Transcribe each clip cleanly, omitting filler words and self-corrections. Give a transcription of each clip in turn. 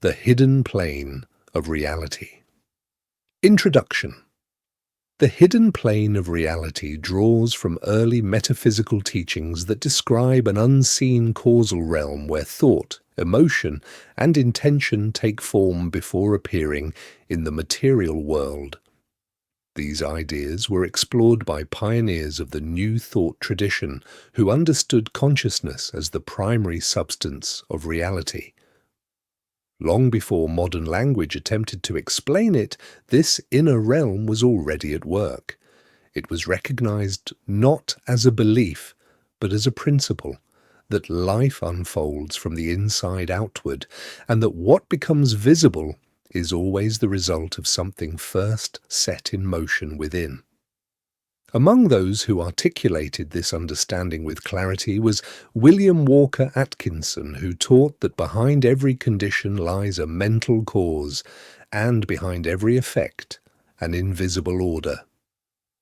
The hidden plane of reality. Introduction. The hidden plane of reality draws from early metaphysical teachings that describe an unseen causal realm where thought, emotion, and intention take form before appearing in the material world. These ideas were explored by pioneers of the New Thought tradition who understood consciousness as the primary substance of reality. Long before modern language attempted to explain it, this inner realm was already at work. It was recognized not as a belief, but as a principle, that life unfolds from the inside outward, and that what becomes visible is always the result of something first set in motion within. Among those who articulated this understanding with clarity was William Walker Atkinson, who taught that behind every condition lies a mental cause, and behind every effect, an invisible order.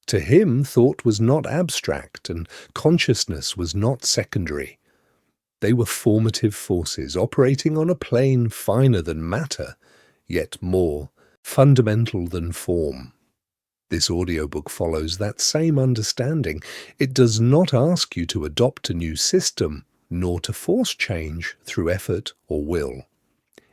To him, thought was not abstract, and consciousness was not secondary. They were formative forces operating on a plane finer than matter, yet more fundamental than form. This audiobook follows that same understanding. It does not ask you to adopt a new system, nor to force change through effort or will.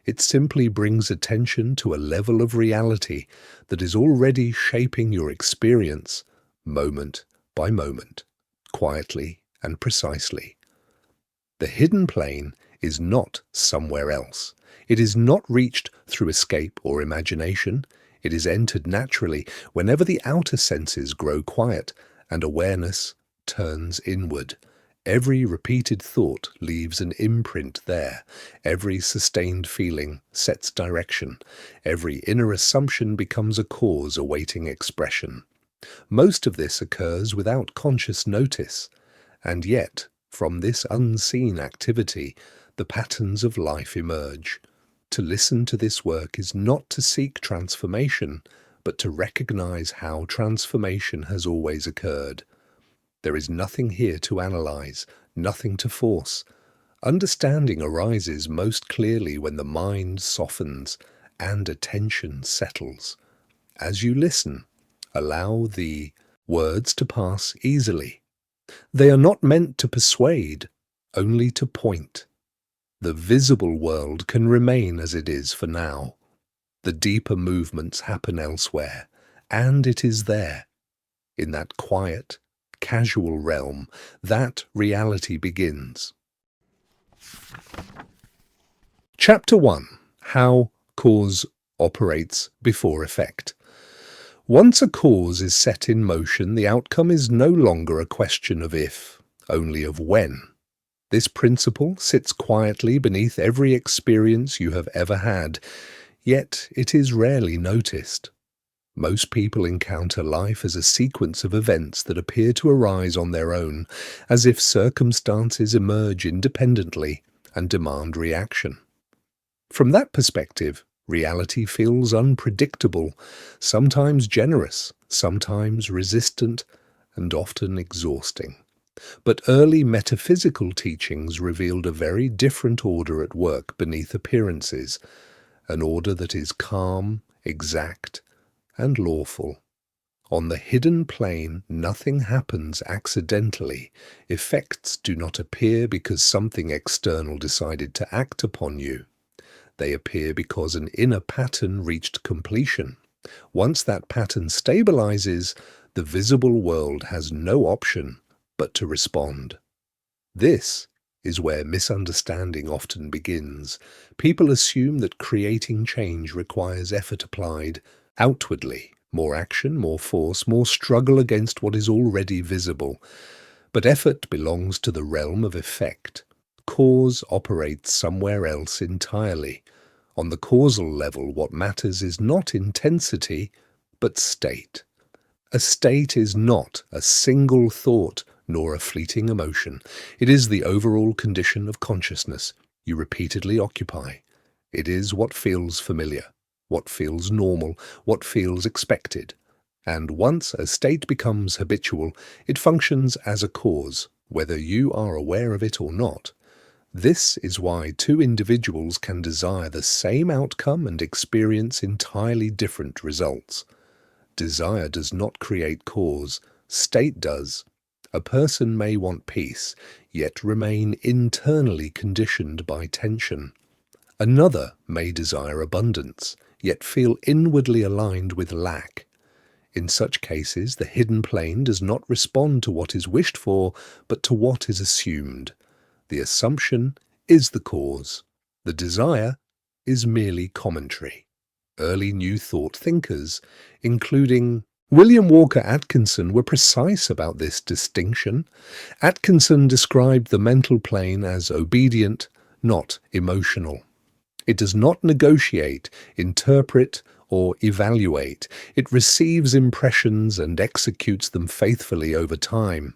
It simply brings attention to a level of reality that is already shaping your experience, moment by moment, quietly and precisely. The hidden plane is not somewhere else. It is not reached through escape or imagination. It is entered naturally whenever the outer senses grow quiet and awareness turns inward. Every repeated thought leaves an imprint there. Every sustained feeling sets direction. Every inner assumption becomes a cause awaiting expression. Most of this occurs without conscious notice, and yet, from this unseen activity, the patterns of life emerge. To listen to this work is not to seek transformation, but to recognize how transformation has always occurred. There is nothing here to analyze, nothing to force. Understanding arises most clearly when the mind softens and attention settles. As you listen, allow the words to pass easily. They are not meant to persuade, only to point. The visible world can remain as it is for now. The deeper movements happen elsewhere, and it is there, in that quiet, casual realm, that reality begins. Chapter 1. How Cause Operates Before Effect. Once a cause is set in motion, the outcome is no longer a question of if, only of when. This principle sits quietly beneath every experience you have ever had, yet it is rarely noticed. Most people encounter life as a sequence of events that appear to arise on their own, as if circumstances emerge independently and demand reaction. From that perspective, reality feels unpredictable, sometimes generous, sometimes resistant, and often exhausting. But early metaphysical teachings revealed a very different order at work beneath appearances, an order that is calm, exact, and lawful. On the hidden plane, nothing happens accidentally. Effects do not appear because something external decided to act upon you. They appear because an inner pattern reached completion. Once that pattern stabilizes, the visible world has no option but to respond. This is where misunderstanding often begins. People assume that creating change requires effort applied outwardly, more action, more force, more struggle against what is already visible. But effort belongs to the realm of effect. Cause operates somewhere else entirely. On the causal level, what matters is not intensity, but state. A state is not a single thought nor a fleeting emotion. It is the overall condition of consciousness you repeatedly occupy. It is what feels familiar, what feels normal, what feels expected. And once a state becomes habitual, it functions as a cause, whether you are aware of it or not. This is why two individuals can desire the same outcome and experience entirely different results. Desire does not create cause, state does. A person may want peace, yet remain internally conditioned by tension. Another may desire abundance, yet feel inwardly aligned with lack. In such cases, the hidden plane does not respond to what is wished for, but to what is assumed. The assumption is the cause. The desire is merely commentary. Early New Thought thinkers, including William Walker Atkinson, were precise about this distinction. Atkinson described the mental plane as obedient, not emotional. It does not negotiate, interpret, or evaluate. It receives impressions and executes them faithfully over time.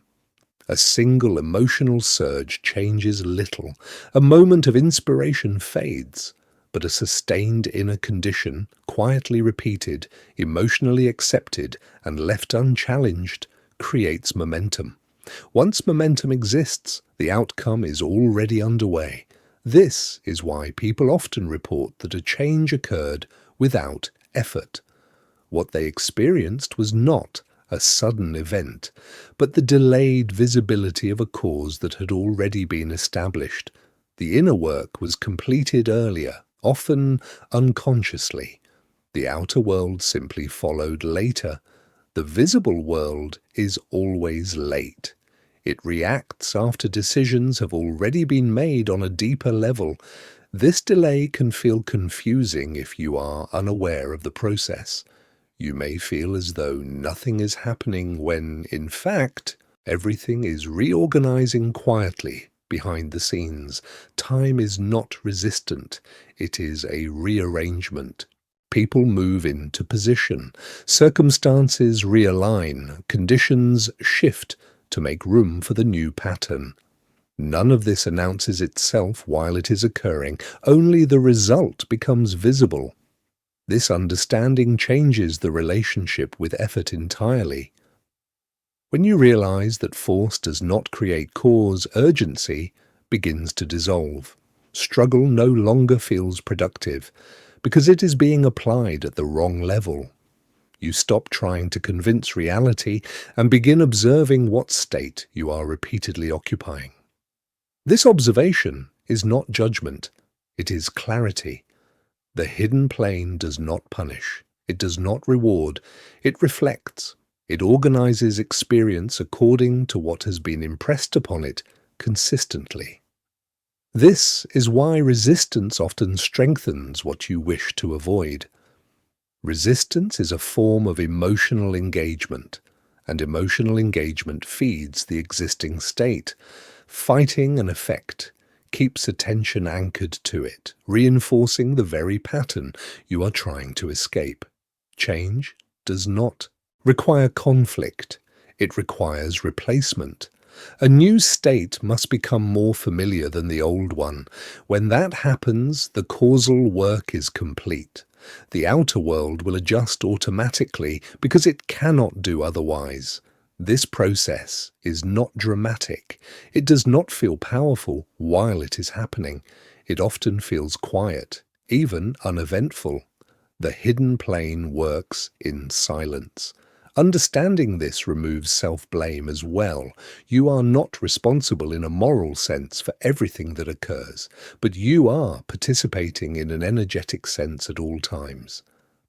A single emotional surge changes little. A moment of inspiration fades, but a sustained inner condition, quietly repeated, emotionally accepted, and left unchallenged, creates momentum. Once momentum exists, the outcome is already underway. This is why people often report that a change occurred without effort. What they experienced was not a sudden event, but the delayed visibility of a cause that had already been established. The inner work was completed earlier, often unconsciously. The outer world simply followed later. The visible world is always late. It reacts after decisions have already been made on a deeper level. This delay can feel confusing if you are unaware of the process. You may feel as though nothing is happening when, in fact, everything is reorganizing quietly behind the scenes. Time is not resistant. It is a rearrangement. People move into position. Circumstances realign. Conditions shift to make room for the new pattern. None of this announces itself while it is occurring. Only the result becomes visible. This understanding changes the relationship with effort entirely. When you realize that force does not create cause, urgency begins to dissolve. Struggle no longer feels productive because it is being applied at the wrong level. You stop trying to convince reality and begin observing what state you are repeatedly occupying. This observation is not judgment, it is clarity. The hidden plane does not punish, it does not reward, it reflects. It organizes experience according to what has been impressed upon it consistently. This is why resistance often strengthens what you wish to avoid. Resistance is a form of emotional engagement, and emotional engagement feeds the existing state. Fighting an effect keeps attention anchored to it, reinforcing the very pattern you are trying to escape. Change does not require conflict, it requires replacement. A new state must become more familiar than the old one. When that happens, the causal work is complete. The outer world will adjust automatically because it cannot do otherwise. This process is not dramatic. It does not feel powerful while it is happening. It often feels quiet, even uneventful. The hidden plane works in silence. Understanding this removes self-blame as well. You are not responsible in a moral sense for everything that occurs, but you are participating in an energetic sense at all times.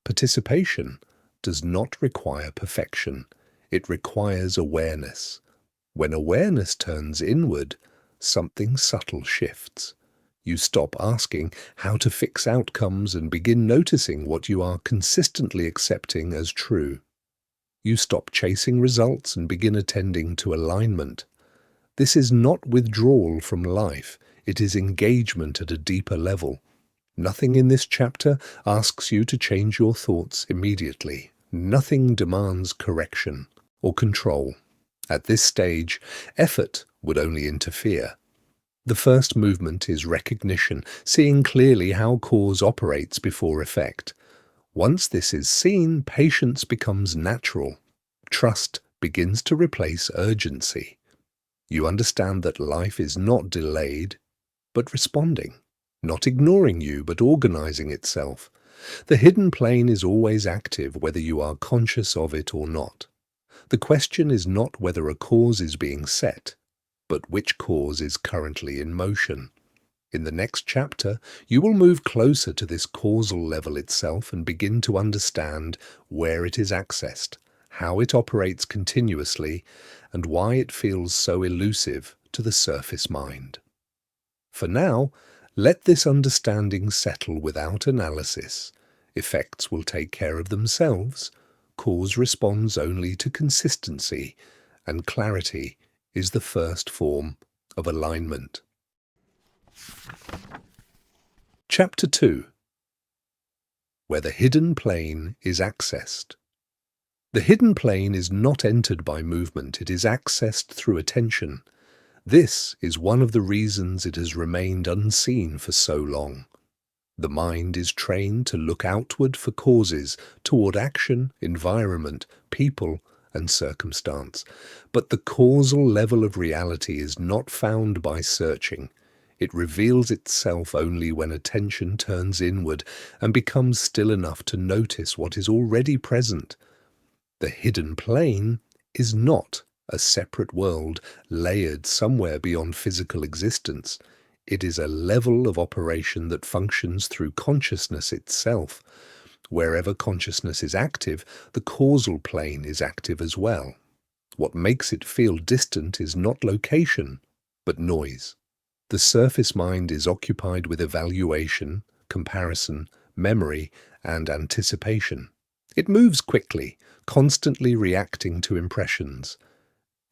Participation does not require perfection. It requires awareness. When awareness turns inward, something subtle shifts. You stop asking how to fix outcomes and begin noticing what you are consistently accepting as true. You stop chasing results and begin attending to alignment. This is not withdrawal from life, it is engagement at a deeper level. Nothing in this chapter asks you to change your thoughts immediately. Nothing demands correction or control. At this stage, effort would only interfere. The first movement is recognition, seeing clearly how cause operates before effect. Once this is seen, patience becomes natural. Trust begins to replace urgency. You understand that life is not delayed, but responding, not ignoring you, but organizing itself. The hidden plane is always active, whether you are conscious of it or not. The question is not whether a cause is being set, but which cause is currently in motion. In the next chapter, you will move closer to this causal level itself and begin to understand where it is accessed, how it operates continuously, and why it feels so elusive to the surface mind. For now, let this understanding settle without analysis. Effects will take care of themselves. Cause responds only to consistency, and clarity is the first form of alignment. Chapter 2. Where the hidden plane is accessed. The hidden plane is not entered by movement, it is accessed through attention. This is one of the reasons it has remained unseen for so long. The mind is trained to look outward for causes, toward action, environment, people, and circumstance. But the causal level of reality is not found by searching. It reveals itself only when attention turns inward and becomes still enough to notice what is already present. The hidden plane is not a separate world layered somewhere beyond physical existence. It is a level of operation that functions through consciousness itself. Wherever consciousness is active, the causal plane is active as well. What makes it feel distant is not location, but noise. The surface mind is occupied with evaluation, comparison, memory, and anticipation. It moves quickly, constantly reacting to impressions.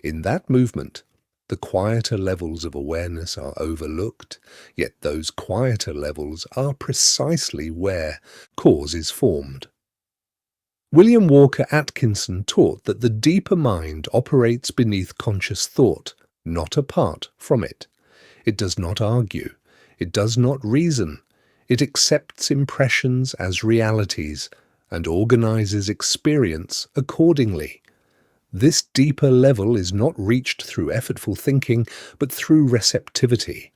In that movement, the quieter levels of awareness are overlooked, yet those quieter levels are precisely where cause is formed. William Walker Atkinson taught that the deeper mind operates beneath conscious thought, not apart from it. It does not argue. It does not reason. It accepts impressions as realities and organizes experience accordingly. This deeper level is not reached through effortful thinking, but through receptivity.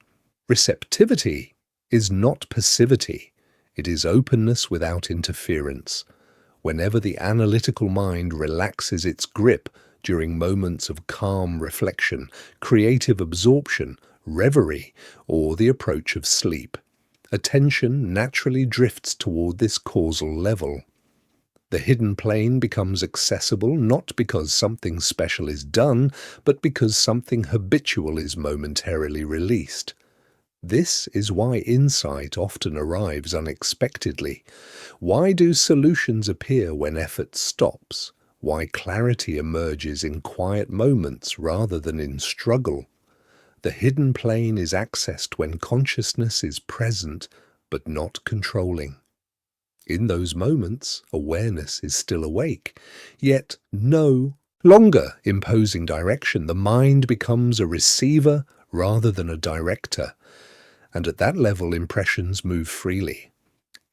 Receptivity is not passivity. It is openness without interference. Whenever the analytical mind relaxes its grip during moments of calm reflection, creative absorption, reverie, or the approach of sleep, attention naturally drifts toward this causal level. The hidden plane becomes accessible not because something special is done, but because something habitual is momentarily released. This is why insight often arrives unexpectedly. Why do solutions appear when effort stops? Why clarity emerges in quiet moments rather than in struggle? The hidden plane is accessed when consciousness is present but not controlling. In those moments, awareness is still awake, yet no longer imposing direction. The mind becomes a receiver rather than a director, and at that level impressions move freely.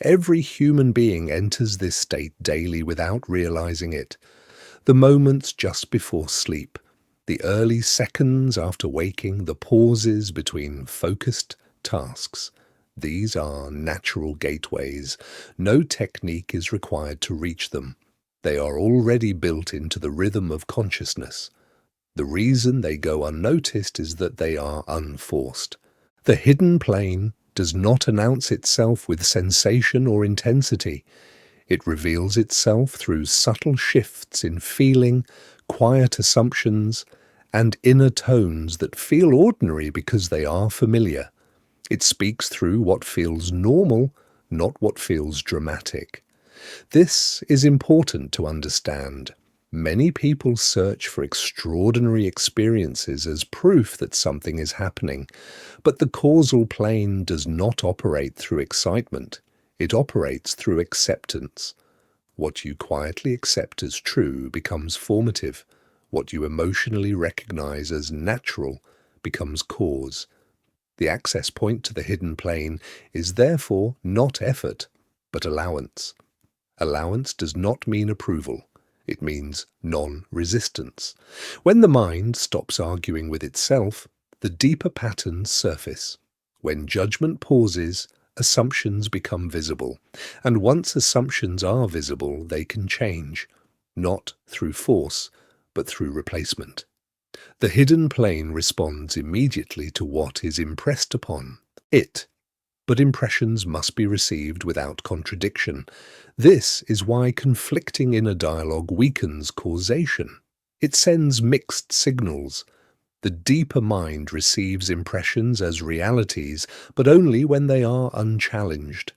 Every human being enters this state daily without realizing it. The moments just before sleep, the early seconds after waking, the pauses between focused tasks. These are natural gateways. No technique is required to reach them. They are already built into the rhythm of consciousness. The reason they go unnoticed is that they are unforced. The hidden plane does not announce itself with sensation or intensity. It reveals itself through subtle shifts in feeling, quiet assumptions, and inner tones that feel ordinary because they are familiar. It speaks through what feels normal, not what feels dramatic. This is important to understand. Many people search for extraordinary experiences as proof that something is happening, but the causal plane does not operate through excitement. It operates through acceptance. What you quietly accept as true becomes formative. What you emotionally recognize as natural becomes cause. The access point to the hidden plane is therefore not effort, but allowance. Allowance does not mean approval. It means non-resistance. When the mind stops arguing with itself, the deeper patterns surface. When judgment pauses, assumptions become visible, and once assumptions are visible, they can change, not through force, but through replacement. The hidden plane responds immediately to what is impressed upon it, but impressions must be received without contradiction. This is why conflicting inner dialogue weakens causation. It sends mixed signals. The deeper mind receives impressions as realities, but only when they are unchallenged.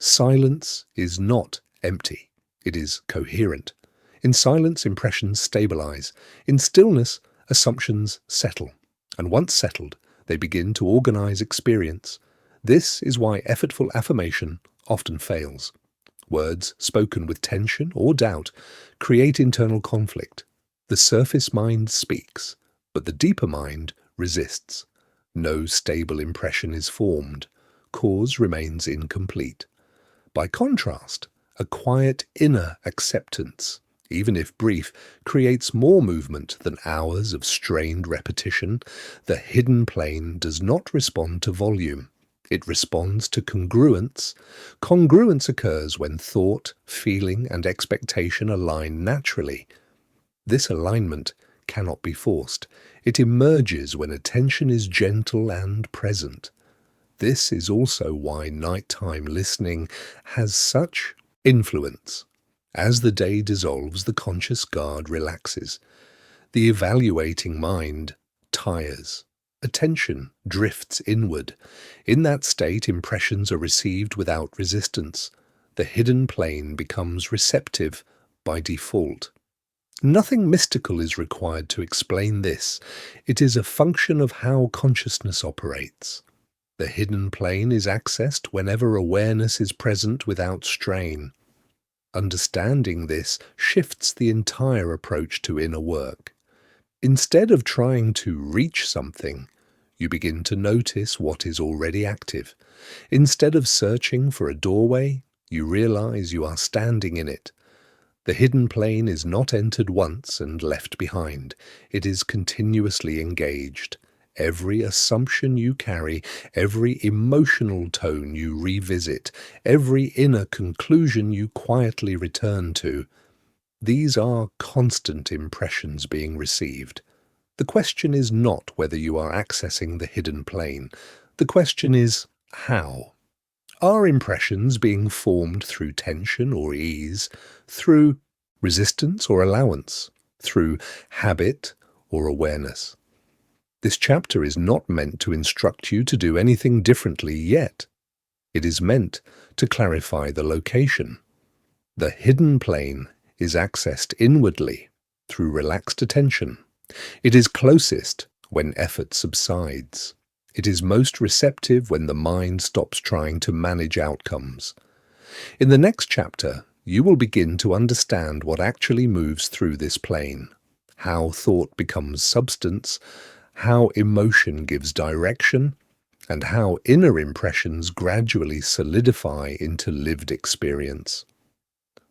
Silence is not empty. It is coherent. In silence, impressions stabilize. In stillness, assumptions settle. And once settled, they begin to organize experience. This is why effortful affirmation often fails. Words spoken with tension or doubt create internal conflict. The surface mind speaks, but the deeper mind resists. No stable impression is formed. Cause remains incomplete. By contrast, a quiet inner acceptance, even if brief, creates more movement than hours of strained repetition. The hidden plane does not respond to volume. It responds to congruence. Congruence occurs when thought, feeling, and expectation align naturally. This alignment cannot be forced. It emerges when attention is gentle and present. This is also why nighttime listening has such influence. As the day dissolves, the conscious guard relaxes. The evaluating mind tires. Attention drifts inward. In that state, impressions are received without resistance. The hidden plane becomes receptive by default. Nothing mystical is required to explain this. It is a function of how consciousness operates. The hidden plane is accessed whenever awareness is present without strain. Understanding this shifts the entire approach to inner work. Instead of trying to reach something, you begin to notice what is already active. Instead of searching for a doorway, you realize you are standing in it. The hidden plane is not entered once and left behind. It is continuously engaged. Every assumption you carry, every emotional tone you revisit, every inner conclusion you quietly return to, these are constant impressions being received. The question is not whether you are accessing the hidden plane. The question is how. Are impressions being formed through tension or ease, through resistance or allowance, through habit or awareness? This chapter is not meant to instruct you to do anything differently yet. It is meant to clarify the location. The hidden plane is accessed inwardly through relaxed attention. It is closest when effort subsides. It is most receptive when the mind stops trying to manage outcomes. In the next chapter, you will begin to understand what actually moves through this plane, how thought becomes substance, how emotion gives direction, and how inner impressions gradually solidify into lived experience.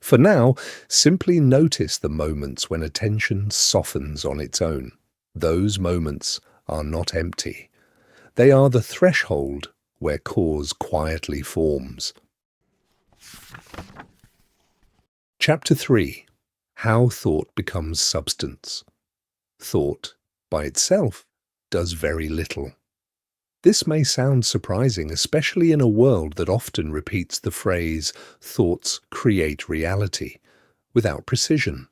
For now, simply notice the moments when attention softens on its own. Those moments are not empty. They are the threshold where cause quietly forms. Chapter 3. How Thought Becomes Substance. Thought, by itself, does very little. This may sound surprising, especially in a world that often repeats the phrase, "thoughts create reality," without precision.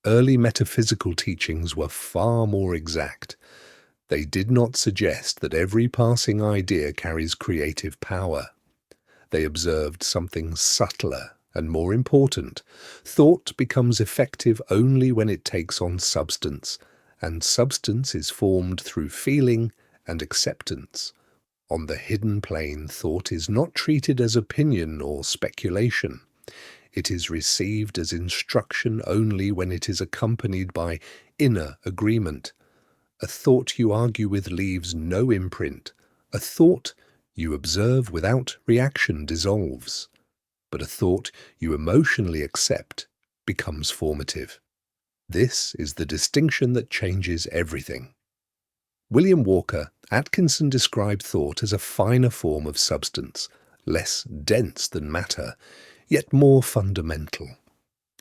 Early metaphysical teachings were far more exact. They did not suggest that every passing idea carries creative power. They observed something subtler and more important. Thought becomes effective only when it takes on substance, and substance is formed through feeling and acceptance. On the hidden plane, thought is not treated as opinion or speculation. It is received as instruction only when it is accompanied by inner agreement. A thought you argue with leaves no imprint. A thought you observe without reaction dissolves. But a thought you emotionally accept becomes formative. This is the distinction that changes everything. William Walker Atkinson described thought as a finer form of substance, less dense than matter, yet more fundamental.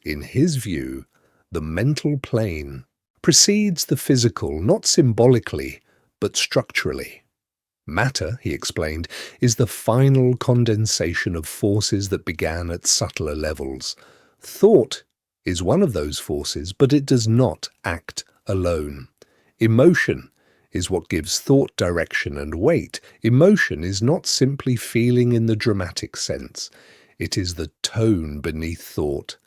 In his view, the mental plane precedes the physical not symbolically, but structurally. Matter, he explained, is the final condensation of forces that began at subtler levels. Thought is one of those forces, but it does not act alone. Emotion is what gives thought direction and weight. Emotion is not simply feeling in the dramatic sense. It is the tone beneath thought,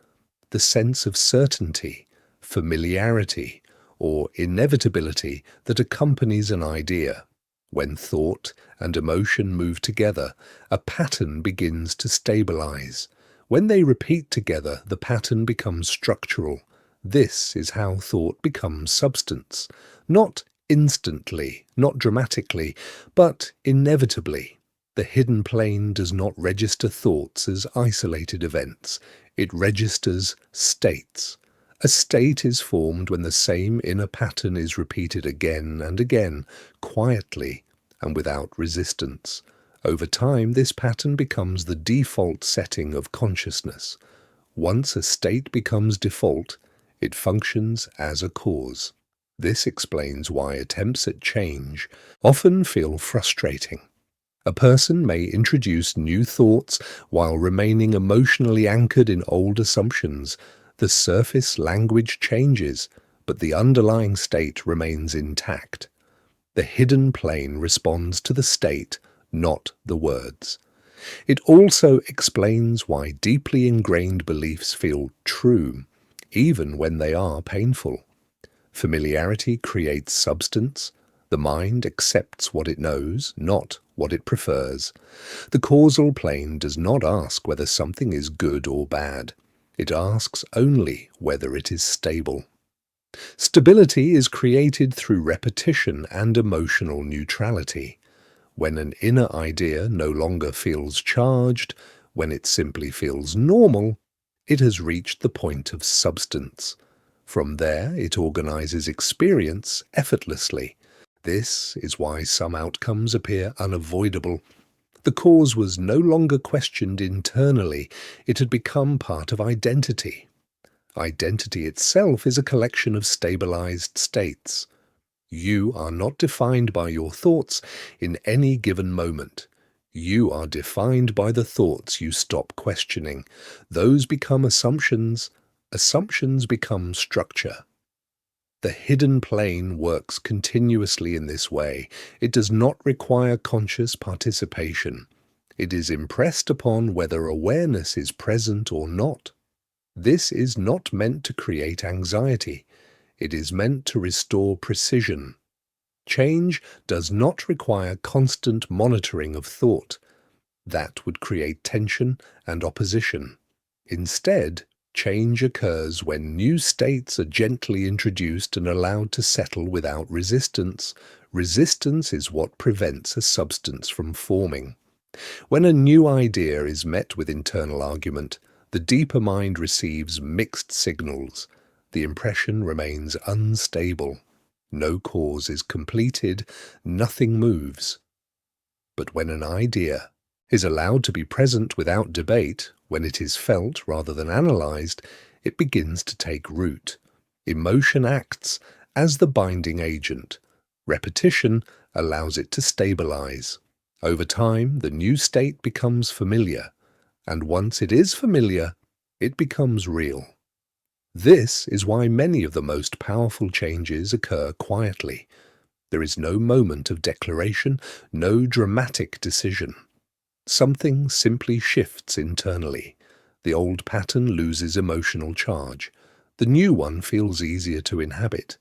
the sense of certainty, familiarity, or inevitability that accompanies an idea. When thought and emotion move together, a pattern begins to stabilize. When they repeat together, the pattern becomes structural. This is how thought becomes substance. Not instantly, not dramatically, but inevitably. The hidden plane does not register thoughts as isolated events. It registers states. A state is formed when the same inner pattern is repeated again and again, quietly and without resistance. Over time, this pattern becomes the default setting of consciousness. Once a state becomes default, it functions as a cause. This explains why attempts at change often feel frustrating. A person may introduce new thoughts while remaining emotionally anchored in old assumptions. The surface language changes, but the underlying state remains intact. The hidden plane responds to the state, not the words. It also explains why deeply ingrained beliefs feel true, even when they are painful. Familiarity creates substance. The mind accepts what it knows, not what it prefers. The causal plane does not ask whether something is good or bad. It asks only whether it is stable. Stability is created through repetition and emotional neutrality. When an inner idea no longer feels charged, when it simply feels normal, it has reached the point of substance. From there, it organizes experience effortlessly. This is why some outcomes appear unavoidable. The cause was no longer questioned internally. It had become part of identity. Identity itself is a collection of stabilized states. You are not defined by your thoughts in any given moment. You are defined by the thoughts you stop questioning. Those become assumptions. Assumptions become structure. The hidden plane works continuously in this way. It does not require conscious participation. It is impressed upon whether awareness is present or not. This is not meant to create anxiety. It is meant to restore precision. Change does not require constant monitoring of thought. That would create tension and opposition. Instead, change occurs when new states are gently introduced and allowed to settle without resistance. Resistance is what prevents a substance from forming. When a new idea is met with internal argument, the deeper mind receives mixed signals. The impression remains unstable. No cause is completed, nothing moves. But when an idea is allowed to be present without debate, when it is felt rather than analyzed, it begins to take root. Emotion acts as the binding agent. Repetition allows it to stabilize. Over time, the new state becomes familiar, and once it is familiar, it becomes real. This is why many of the most powerful changes occur quietly. There is no moment of declaration, no dramatic decision. Something simply shifts internally. The old pattern loses emotional charge. The new one feels easier to inhabit.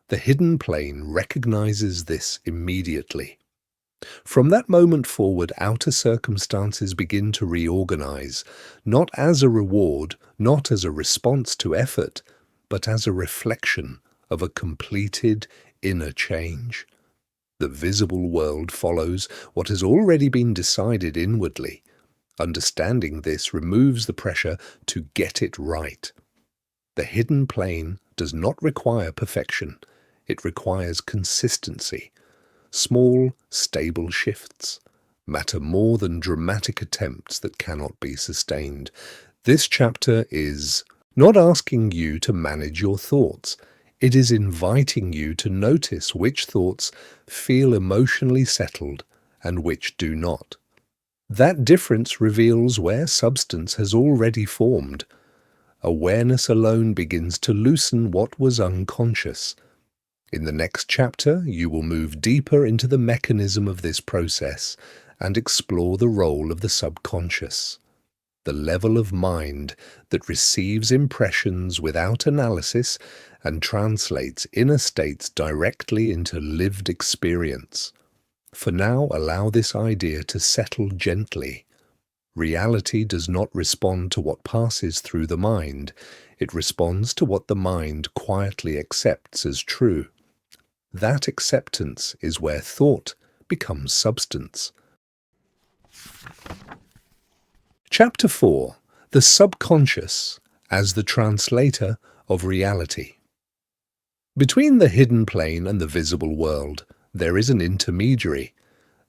The hidden plane recognizes this immediately. From that moment forward, outer circumstances begin to reorganize, not as a reward, not as a response to effort, but as a reflection of a completed inner change. The visible world follows what has already been decided inwardly. Understanding this removes the pressure to get it right. The hidden plane does not require perfection. It requires consistency. Small, stable shifts matter more than dramatic attempts that cannot be sustained. This chapter is not asking you to manage your thoughts. It is inviting you to notice which thoughts feel emotionally settled and which do not. That difference reveals where substance has already formed. Awareness alone begins to loosen what was unconscious. In the next chapter, you will move deeper into the mechanism of this process and explore the role of the subconscious, the level of mind that receives impressions without analysis and translates inner states directly into lived experience. For now, allow this idea to settle gently. Reality does not respond to what passes through the mind. It responds to what the mind quietly accepts as true. That acceptance is where thought becomes substance. Chapter 4. The Subconscious as the Translator of Reality. Between the hidden plane and the visible world, there is an intermediary.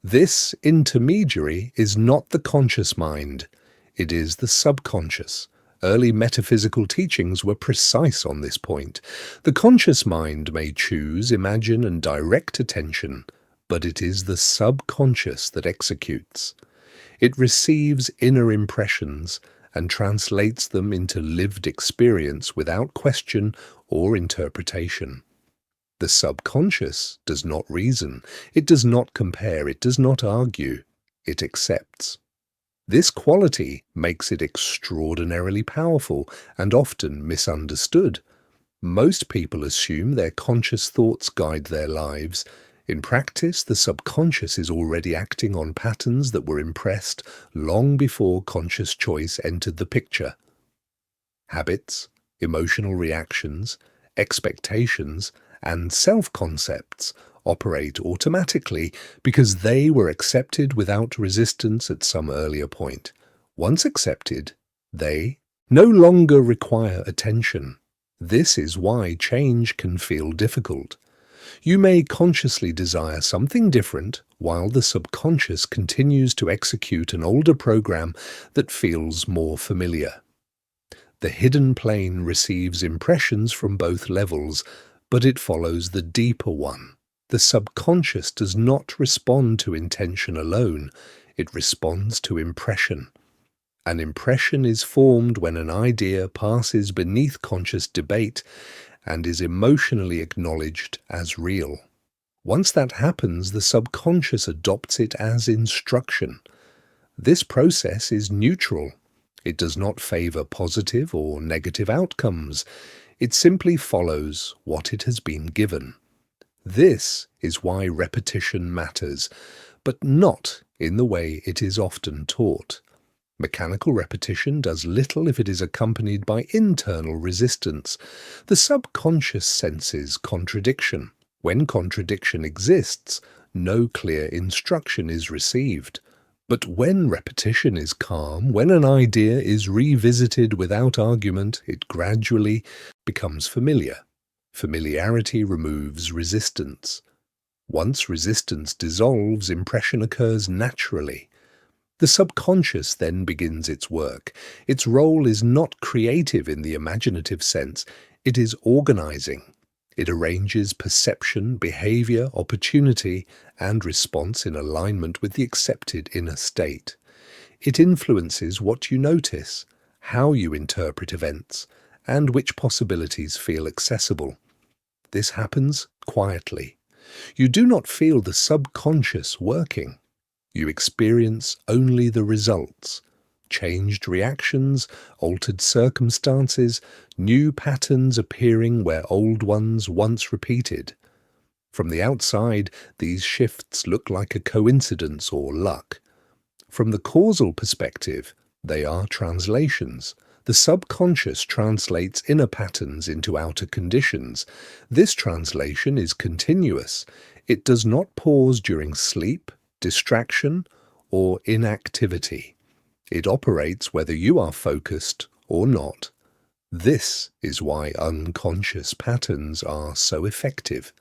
This intermediary is not the conscious mind. It is the subconscious. Early metaphysical teachings were precise on this point. The conscious mind may choose, imagine, and direct attention, but it is the subconscious that executes. It receives inner impressions and translates them into lived experience without question or interpretation. The subconscious does not reason, it does not compare, it does not argue, it accepts. This quality makes it extraordinarily powerful and often misunderstood. Most people assume their conscious thoughts guide their lives. In practice, the subconscious is already acting on patterns that were impressed long before conscious choice entered the picture. Habits, emotional reactions, expectations, and self-concepts operate automatically because they were accepted without resistance at some earlier point. Once accepted, they no longer require attention. This is why change can feel difficult. You may consciously desire something different while the subconscious continues to execute an older program that feels more familiar. The hidden plane receives impressions from both levels, but it follows the deeper one. The subconscious does not respond to intention alone, it responds to impression. An impression is formed when an idea passes beneath conscious debate and is emotionally acknowledged as real. Once that happens, the subconscious adopts it as instruction. This process is neutral. It does not favor positive or negative outcomes. It simply follows what it has been given. This is why repetition matters, but not in the way it is often taught. Mechanical repetition does little if it is accompanied by internal resistance. The subconscious senses contradiction. When contradiction exists, no clear instruction is received. But when repetition is calm, when an idea is revisited without argument, it gradually becomes familiar. Familiarity removes resistance. Once resistance dissolves, impression occurs naturally. The subconscious then begins its work. Its role is not creative in the imaginative sense, it is organizing. It arranges perception, behavior, opportunity, and response in alignment with the accepted inner state. It influences what you notice, how you interpret events, and which possibilities feel accessible. This happens quietly. You do not feel the subconscious working. You experience only the results. Changed reactions, altered circumstances, new patterns appearing where old ones once repeated. From the outside, these shifts look like a coincidence or luck. From the causal perspective, they are translations. The subconscious translates inner patterns into outer conditions. This translation is continuous. It does not pause during sleep, distraction, or inactivity. It operates whether you are focused or not. This is why unconscious patterns are so effective.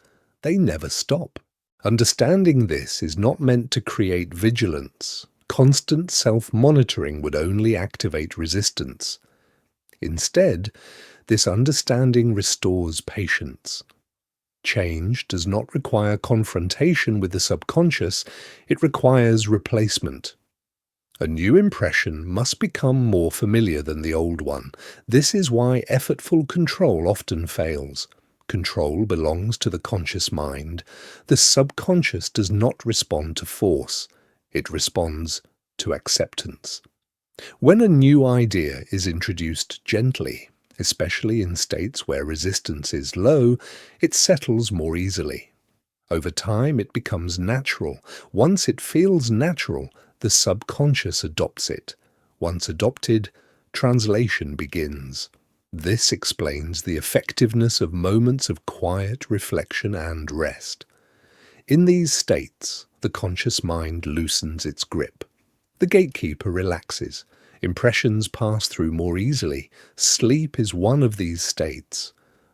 they never stop. Understanding this is not meant to create vigilance. Constant self-monitoring would only activate resistance. Instead, this understanding restores patience. Change does not require confrontation with the subconscious, it requires replacement. A new impression must become more familiar than the old one. This is why effortful control often fails. Control belongs to the conscious mind. The subconscious does not respond to force. It responds to acceptance. When a new idea is introduced gently, especially in states where resistance is low, it settles more easily. Over time, it becomes natural. Once it feels natural, the subconscious adopts it. Once adopted, translation begins. This explains the effectiveness of moments of quiet reflection and rest. In these states, the conscious mind loosens its grip. The gatekeeper relaxes. Impressions pass through more easily. Sleep is one of these states,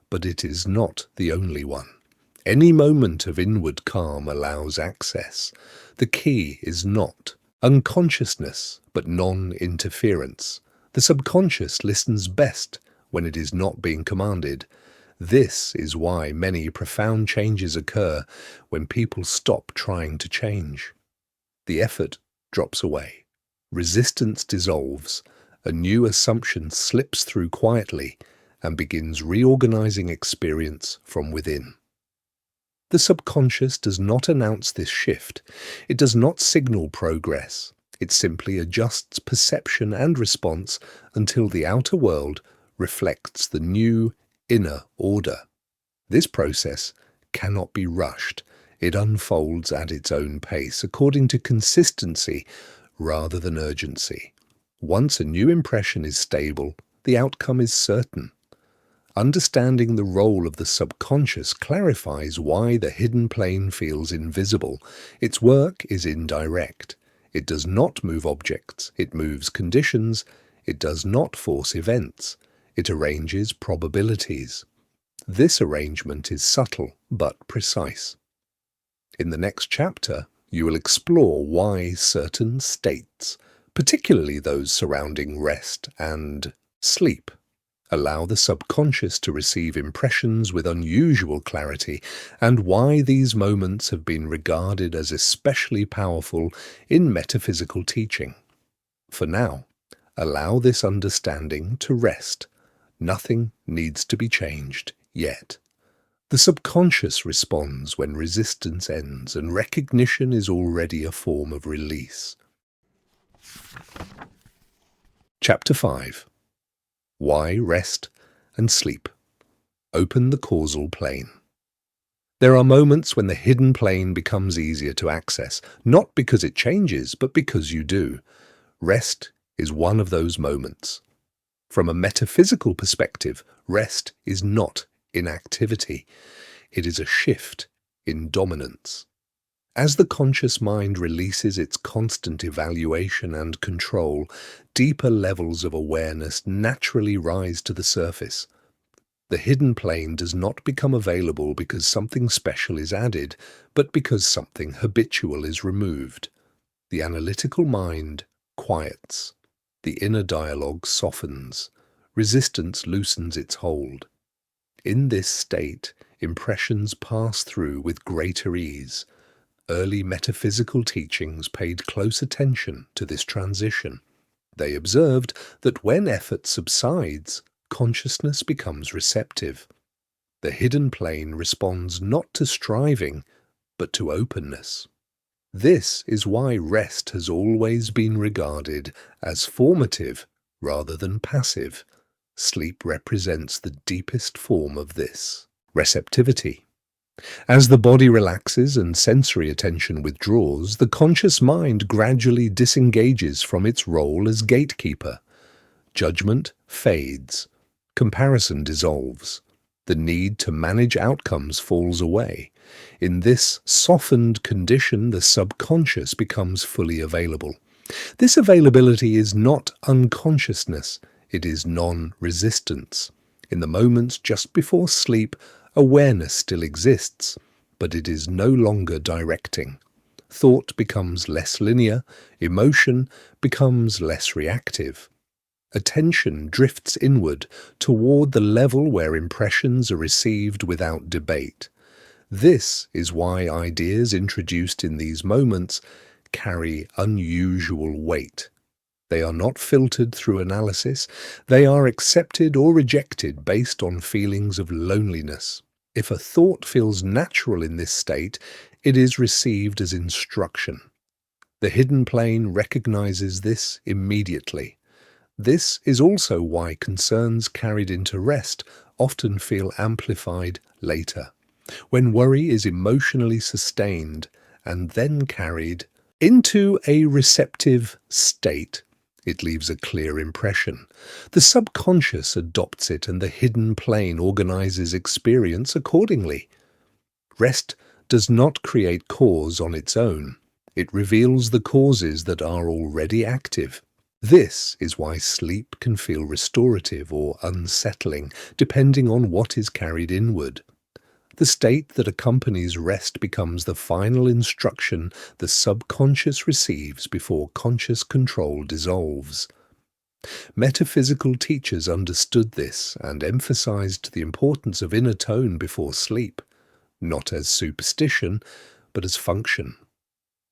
but it is not the only one. Any moment of inward calm allows access. The key is not unconsciousness, but non-interference. The subconscious listens best when it is not being commanded. This is why many profound changes occur when people stop trying to change. The effort drops away. Resistance dissolves. A new assumption slips through quietly and begins reorganizing experience from within. The subconscious does not announce this shift. It does not signal progress. It simply adjusts perception and response until the outer world reflects the new inner order. This process cannot be rushed. It unfolds at its own pace, according to consistency rather than urgency. Once a new impression is stable, the outcome is certain. Understanding the role of the subconscious clarifies why the hidden plane feels invisible. Its work is indirect. It does not move objects. It moves conditions. It does not force events. It arranges probabilities. This arrangement is subtle but precise. In the next chapter, you will explore why certain states, particularly those surrounding rest and sleep, allow the subconscious to receive impressions with unusual clarity, and why these moments have been regarded as especially powerful in metaphysical teaching. For now, allow this understanding to rest. Nothing needs to be changed yet. The subconscious responds when resistance ends, and recognition is already a form of release. Chapter 5. Why Rest and Sleep. Open the causal plane. There are moments when the hidden plane becomes easier to access, not because it changes, but because you do. Rest is one of those moments. From a metaphysical perspective, rest is not inactivity. It is a shift in dominance. As the conscious mind releases its constant evaluation and control, deeper levels of awareness naturally rise to the surface. The hidden plane does not become available because something special is added, but because something habitual is removed. The analytical mind quiets. The inner dialogue softens. Resistance loosens its hold. In this state, impressions pass through with greater ease. Early metaphysical teachings paid close attention to this transition. They observed that when effort subsides, consciousness becomes receptive. The hidden plane responds not to striving, but to openness. This is why rest has always been regarded as formative rather than passive. Sleep represents the deepest form of this receptivity. As the body relaxes and sensory attention withdraws, the conscious mind gradually disengages from its role as gatekeeper. Judgment fades. Comparison dissolves. The need to manage outcomes falls away. In this softened condition, the subconscious becomes fully available. This availability is not unconsciousness, it is non-resistance. In the moments just before sleep, awareness still exists, but it is no longer directing. Thought becomes less linear, emotion becomes less reactive. Attention drifts inward toward the level where impressions are received without debate. This is why ideas introduced in these moments carry unusual weight. They are not filtered through analysis. They are accepted or rejected based on feelings of loneliness. If a thought feels natural in this state, it is received as instruction. The hidden plane recognizes this immediately. This is also why concerns carried into rest often feel amplified later, when worry is emotionally sustained and then carried into a receptive state. It leaves a clear impression. The subconscious adopts it and the hidden plane organizes experience accordingly. Rest does not create cause on its own. It reveals the causes that are already active. This is why sleep can feel restorative or unsettling, depending on what is carried inward. The state that accompanies rest becomes the final instruction the subconscious receives before conscious control dissolves. Metaphysical teachers understood this and emphasized the importance of inner tone before sleep, not as superstition, but as function.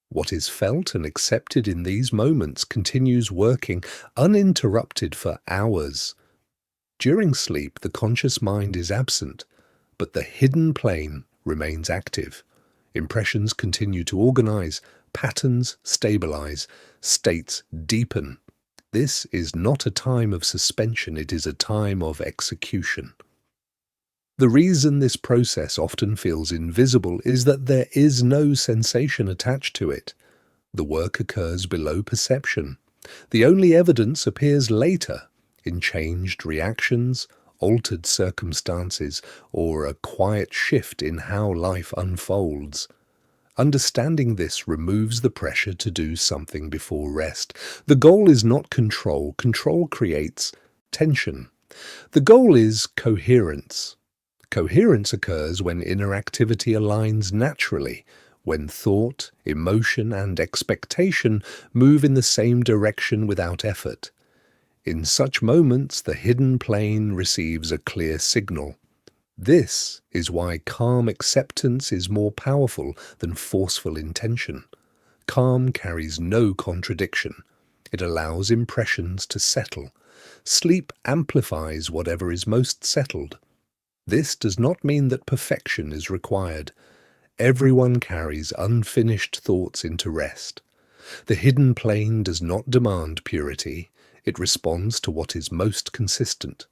What is felt and accepted in these moments continues working uninterrupted for hours. During sleep, the conscious mind is absent, but the hidden plane remains active. Impressions continue to organize, patterns stabilize, states deepen. This is not a time of suspension, it is a time of execution. The reason this process often feels invisible is that there is no sensation attached to it. The work occurs below perception. The only evidence appears later, in changed reactions, altered circumstances, or a quiet shift in how life unfolds. Understanding this removes the pressure to do something before rest. The goal is not control. Control creates tension. The goal is coherence. Coherence occurs when inner activity aligns naturally, when thought, emotion, and expectation move in the same direction without effort. In such moments, the hidden plane receives a clear signal. This is why calm acceptance is more powerful than forceful intention. Calm carries no contradiction. It allows impressions to settle. Sleep amplifies whatever is most settled. This does not mean that perfection is required. Everyone carries unfinished thoughts into rest. The hidden plane does not demand purity. It responds to what is most consistent.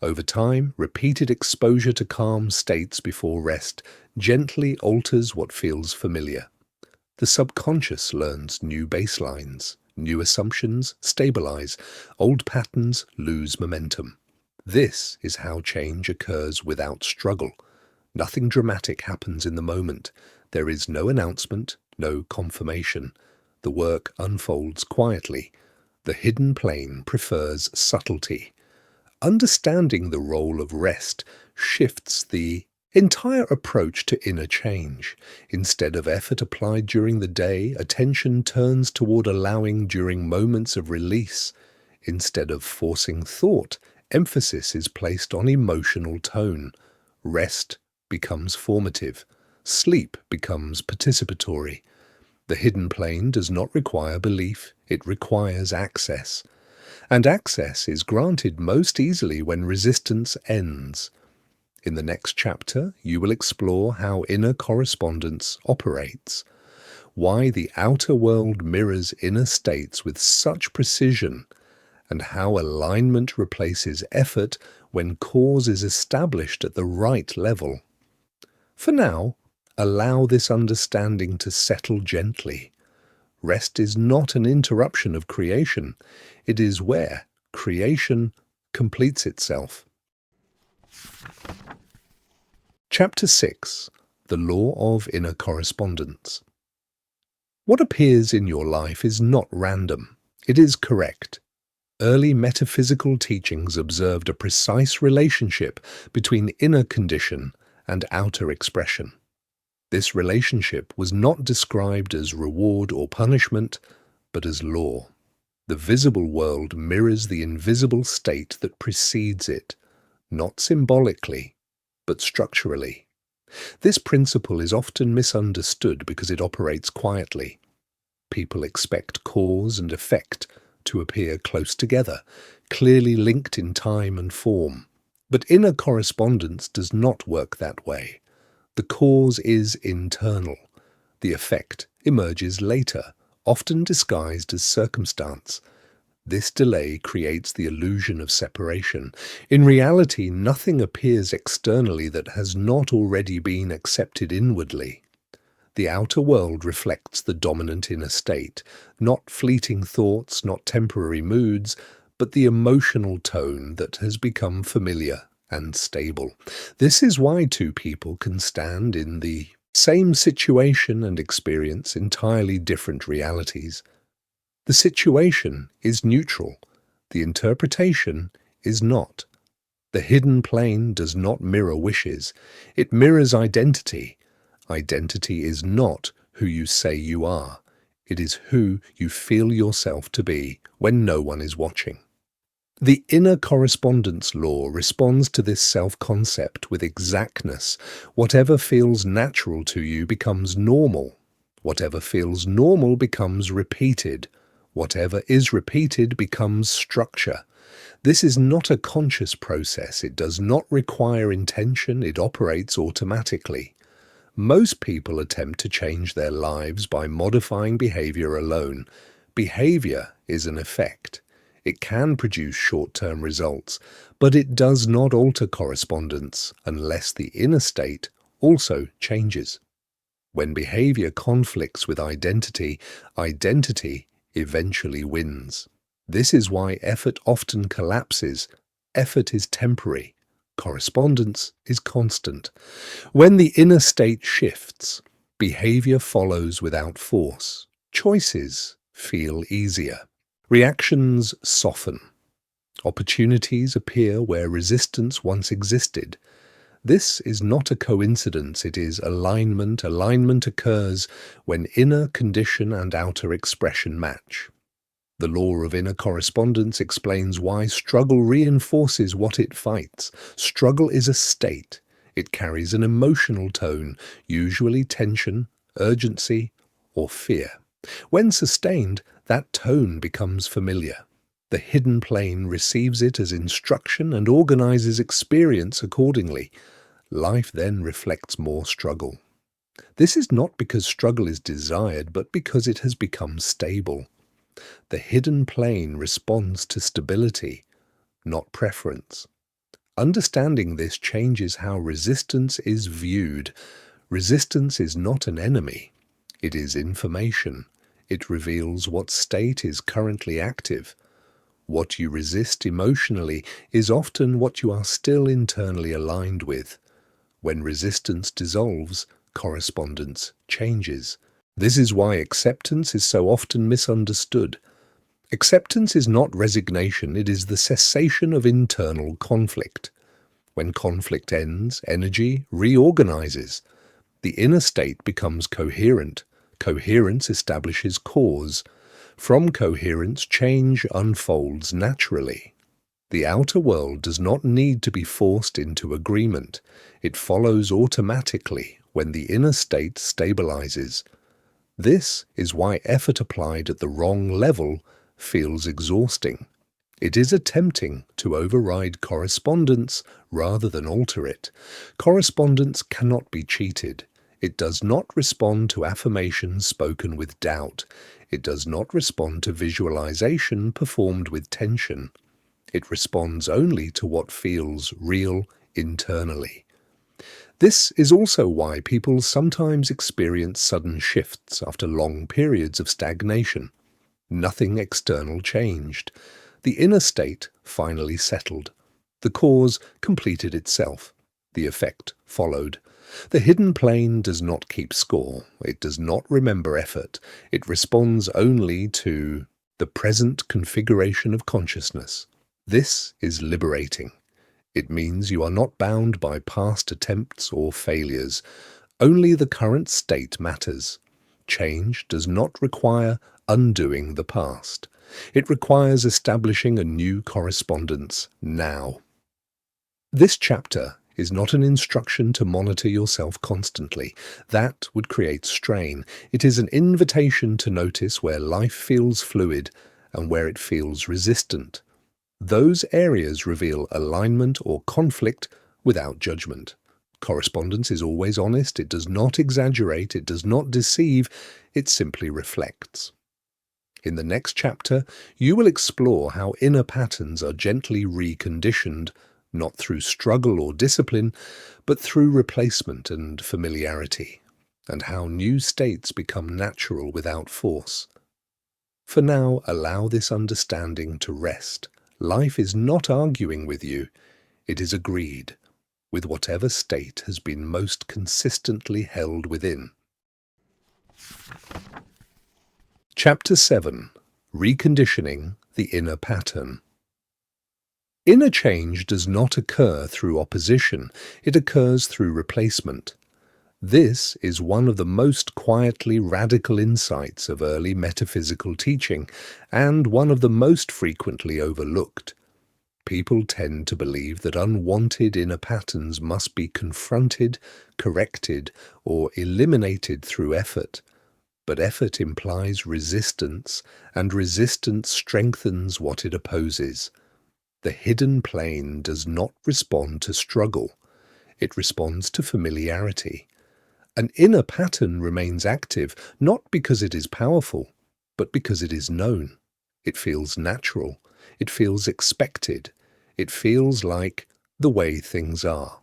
Over time, repeated exposure to calm states before rest gently alters what feels familiar. The subconscious learns new baselines. New assumptions stabilize. Old patterns lose momentum. This is how change occurs without struggle. Nothing dramatic happens in the moment. There is no announcement, no confirmation. The work unfolds quietly. The hidden plane prefers subtlety. Understanding the role of rest shifts the entire approach to inner change. Instead of effort applied during the day, attention turns toward allowing during moments of release. Instead of forcing thought, emphasis is placed on emotional tone. Rest becomes formative. Sleep becomes participatory. The hidden plane does not require belief, it requires access. And access is granted most easily when resistance ends. In the next chapter, you will explore how inner correspondence operates, why the outer world mirrors inner states with such precision, and how alignment replaces effort when cause is established at the right level. For now, allow this understanding to settle gently. Rest is not an interruption of creation. It is where creation completes itself. Chapter 6. The Law of Inner Correspondence. What appears in your life is not random. It is correct. Early metaphysical teachings observed a precise relationship between inner condition and outer expression. This relationship was not described as reward or punishment, but as law. The visible world mirrors the invisible state that precedes it, not symbolically, but structurally. This principle is often misunderstood because it operates quietly. People expect cause and effect to appear close together, clearly linked in time and form. But inner correspondence does not work that way. The cause is internal. The effect emerges later, often disguised as circumstance. This delay creates the illusion of separation. In reality, nothing appears externally that has not already been accepted inwardly. The outer world reflects the dominant inner state, not fleeting thoughts, not temporary moods, but the emotional tone that has become familiar and stable. This is why two people can stand in the same situation and experience entirely different realities. The situation is neutral. The interpretation is not. The hidden plane does not mirror wishes. It mirrors identity. Identity is not who you say you are. It is who you feel yourself to be when no one is watching. The inner correspondence law responds to this self-concept with exactness. Whatever feels natural to you becomes normal. Whatever feels normal becomes repeated. Whatever is repeated becomes structure. This is not a conscious process. It does not require intention. It operates automatically. Most people attempt to change their lives by modifying behavior alone. Behavior is an effect. It can produce short-term results, but it does not alter correspondence unless the inner state also changes. When behavior conflicts with identity, identity eventually wins. This is why effort often collapses. Effort is temporary. Correspondence is constant. When the inner state shifts, behavior follows without force. Choices feel easier. Reactions soften. Opportunities appear where resistance once existed. This is not a coincidence, it is alignment. Alignment occurs when inner condition and outer expression match. The law of inner correspondence explains why struggle reinforces what it fights. Struggle is a state. It carries an emotional tone, usually tension, urgency, or fear. When sustained, that tone becomes familiar. The hidden plane receives it as instruction and organizes experience accordingly. Life then reflects more struggle. This is not because struggle is desired, but because it has become stable. The hidden plane responds to stability, not preference. Understanding this changes how resistance is viewed. Resistance is not an enemy. It is information. It reveals what state is currently active. What you resist emotionally is often what you are still internally aligned with. When resistance dissolves, correspondence changes. This is why acceptance is so often misunderstood. Acceptance is not resignation, it is the cessation of internal conflict. When conflict ends, energy reorganizes. The inner state becomes coherent. Coherence establishes cause. From coherence, change unfolds naturally. The outer world does not need to be forced into agreement. It follows automatically when the inner state stabilizes. This is why effort applied at the wrong level feels exhausting. It is attempting to override correspondence rather than alter it. Correspondence cannot be cheated. It does not respond to affirmations spoken with doubt. It does not respond to visualization performed with tension. It responds only to what feels real internally. This is also why people sometimes experience sudden shifts after long periods of stagnation. Nothing external changed. The inner state finally settled. The cause completed itself. The effect followed. The hidden plane does not keep score. It does not remember effort. It responds only to the present configuration of consciousness. This is liberating. It means you are not bound by past attempts or failures. Only the current state matters. Change does not require undoing the past. It requires establishing a new correspondence now. This chapter is not an instruction to monitor yourself constantly. That would create strain. It is an invitation to notice where life feels fluid and where it feels resistant. Those areas reveal alignment or conflict without judgment. Correspondence is always honest. It does not exaggerate. It does not deceive. It simply reflects. In the next chapter, you will explore how inner patterns are gently reconditioned, not through struggle or discipline, but through replacement and familiarity, and how new states become natural without force. For now, allow this understanding to rest. Life is not arguing with you. It is agreed with whatever state has been most consistently held within. Chapter 7. Reconditioning the Inner Pattern. Inner change does not occur through opposition, it occurs through replacement. This is one of the most quietly radical insights of early metaphysical teaching, and one of the most frequently overlooked. People tend to believe that unwanted inner patterns must be confronted, corrected, or eliminated through effort. But effort implies resistance, and resistance strengthens what it opposes. The hidden plane does not respond to struggle. It responds to familiarity. An inner pattern remains active, not because it is powerful, but because it is known. It feels natural. It feels expected. It feels like the way things are.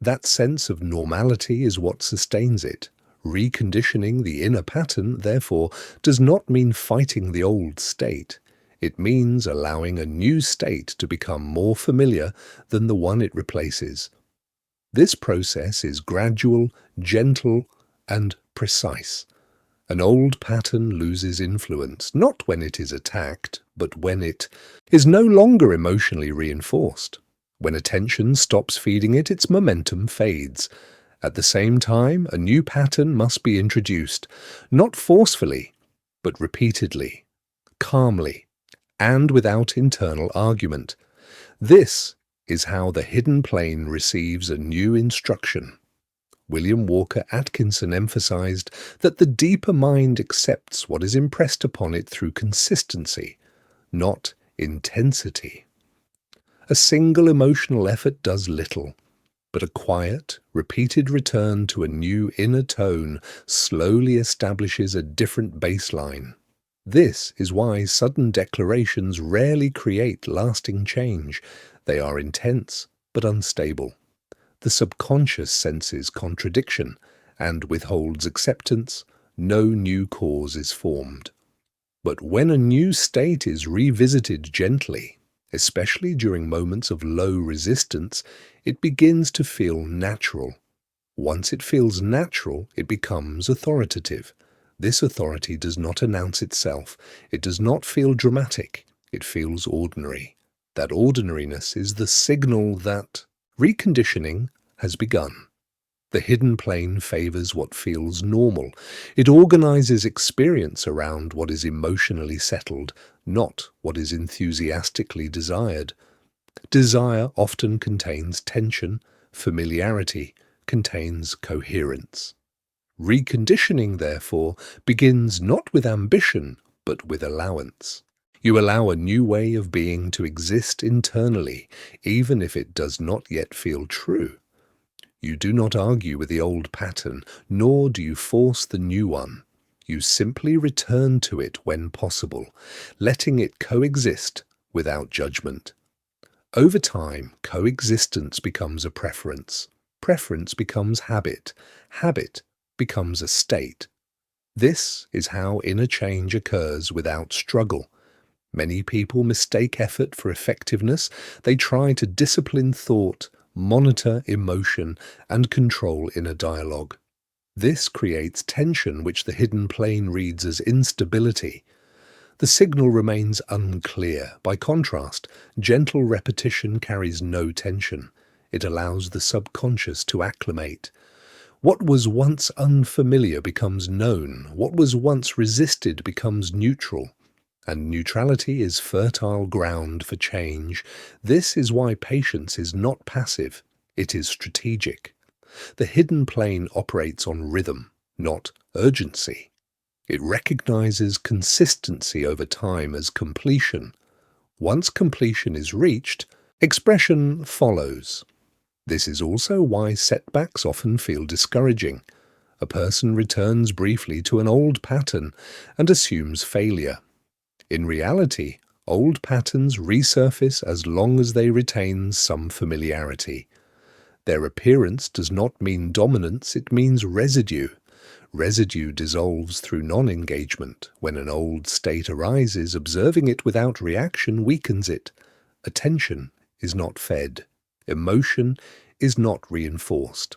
That sense of normality is what sustains it. Reconditioning the inner pattern, therefore, does not mean fighting the old state. It means allowing a new state to become more familiar than the one it replaces. This process is gradual, gentle, and precise. An old pattern loses influence, not when it is attacked, but when it is no longer emotionally reinforced. When attention stops feeding it, its momentum fades. At the same time, a new pattern must be introduced, not forcefully, but repeatedly, calmly, and without internal argument. This is how the hidden plane receives a new instruction. William Walker Atkinson emphasized that the deeper mind accepts what is impressed upon it through consistency, not intensity. A single emotional effort does little, but a quiet, repeated return to a new inner tone slowly establishes a different baseline. This is why sudden declarations rarely create lasting change. They are intense but unstable. The subconscious senses contradiction and withholds acceptance. No new cause is formed. But when a new state is revisited gently, especially during moments of low resistance, it begins to feel natural. Once it feels natural, it becomes authoritative. This authority does not announce itself. It does not feel dramatic. It feels ordinary. That ordinariness is the signal that reconditioning has begun. The hidden plane favors what feels normal. It organizes experience around what is emotionally settled, not what is enthusiastically desired. Desire often contains tension. Familiarity contains coherence. Reconditioning, therefore, begins not with ambition, but with allowance. You allow a new way of being to exist internally, even if it does not yet feel true. You do not argue with the old pattern, nor do you force the new one. You simply return to it when possible, letting it coexist without judgment. Over time, coexistence becomes a preference. Preference becomes habit. Habit becomes a state. This is how inner change occurs without struggle. Many people mistake effort for effectiveness. They try to discipline thought, monitor emotion, and control inner dialogue. This creates tension, which the hidden plane reads as instability. The signal remains unclear. By contrast, gentle repetition carries no tension. It allows the subconscious to acclimate. What was once unfamiliar becomes known. What was once resisted becomes neutral. And neutrality is fertile ground for change. This is why patience is not passive, it is strategic. The hidden plane operates on rhythm, not urgency. It recognizes consistency over time as completion. Once completion is reached, expression follows. This is also why setbacks often feel discouraging. A person returns briefly to an old pattern and assumes failure. In reality, old patterns resurface as long as they retain some familiarity. Their appearance does not mean dominance, it means residue. Residue dissolves through non-engagement. When an old state arises, observing it without reaction weakens it. Attention is not fed. Emotion is not reinforced.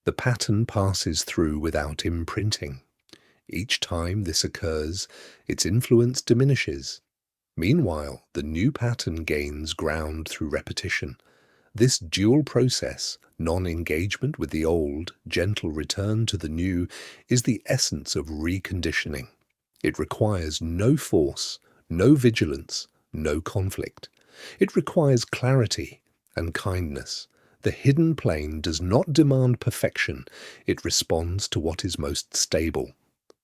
The pattern passes through without imprinting. Each time this occurs, its influence diminishes. Meanwhile, the new pattern gains ground through repetition. This dual process, non-engagement with the old, gentle return to the new, is the essence of reconditioning. It requires no force, no vigilance, no conflict. It requires clarity and kindness. The hidden plane does not demand perfection. It responds to what is most stable.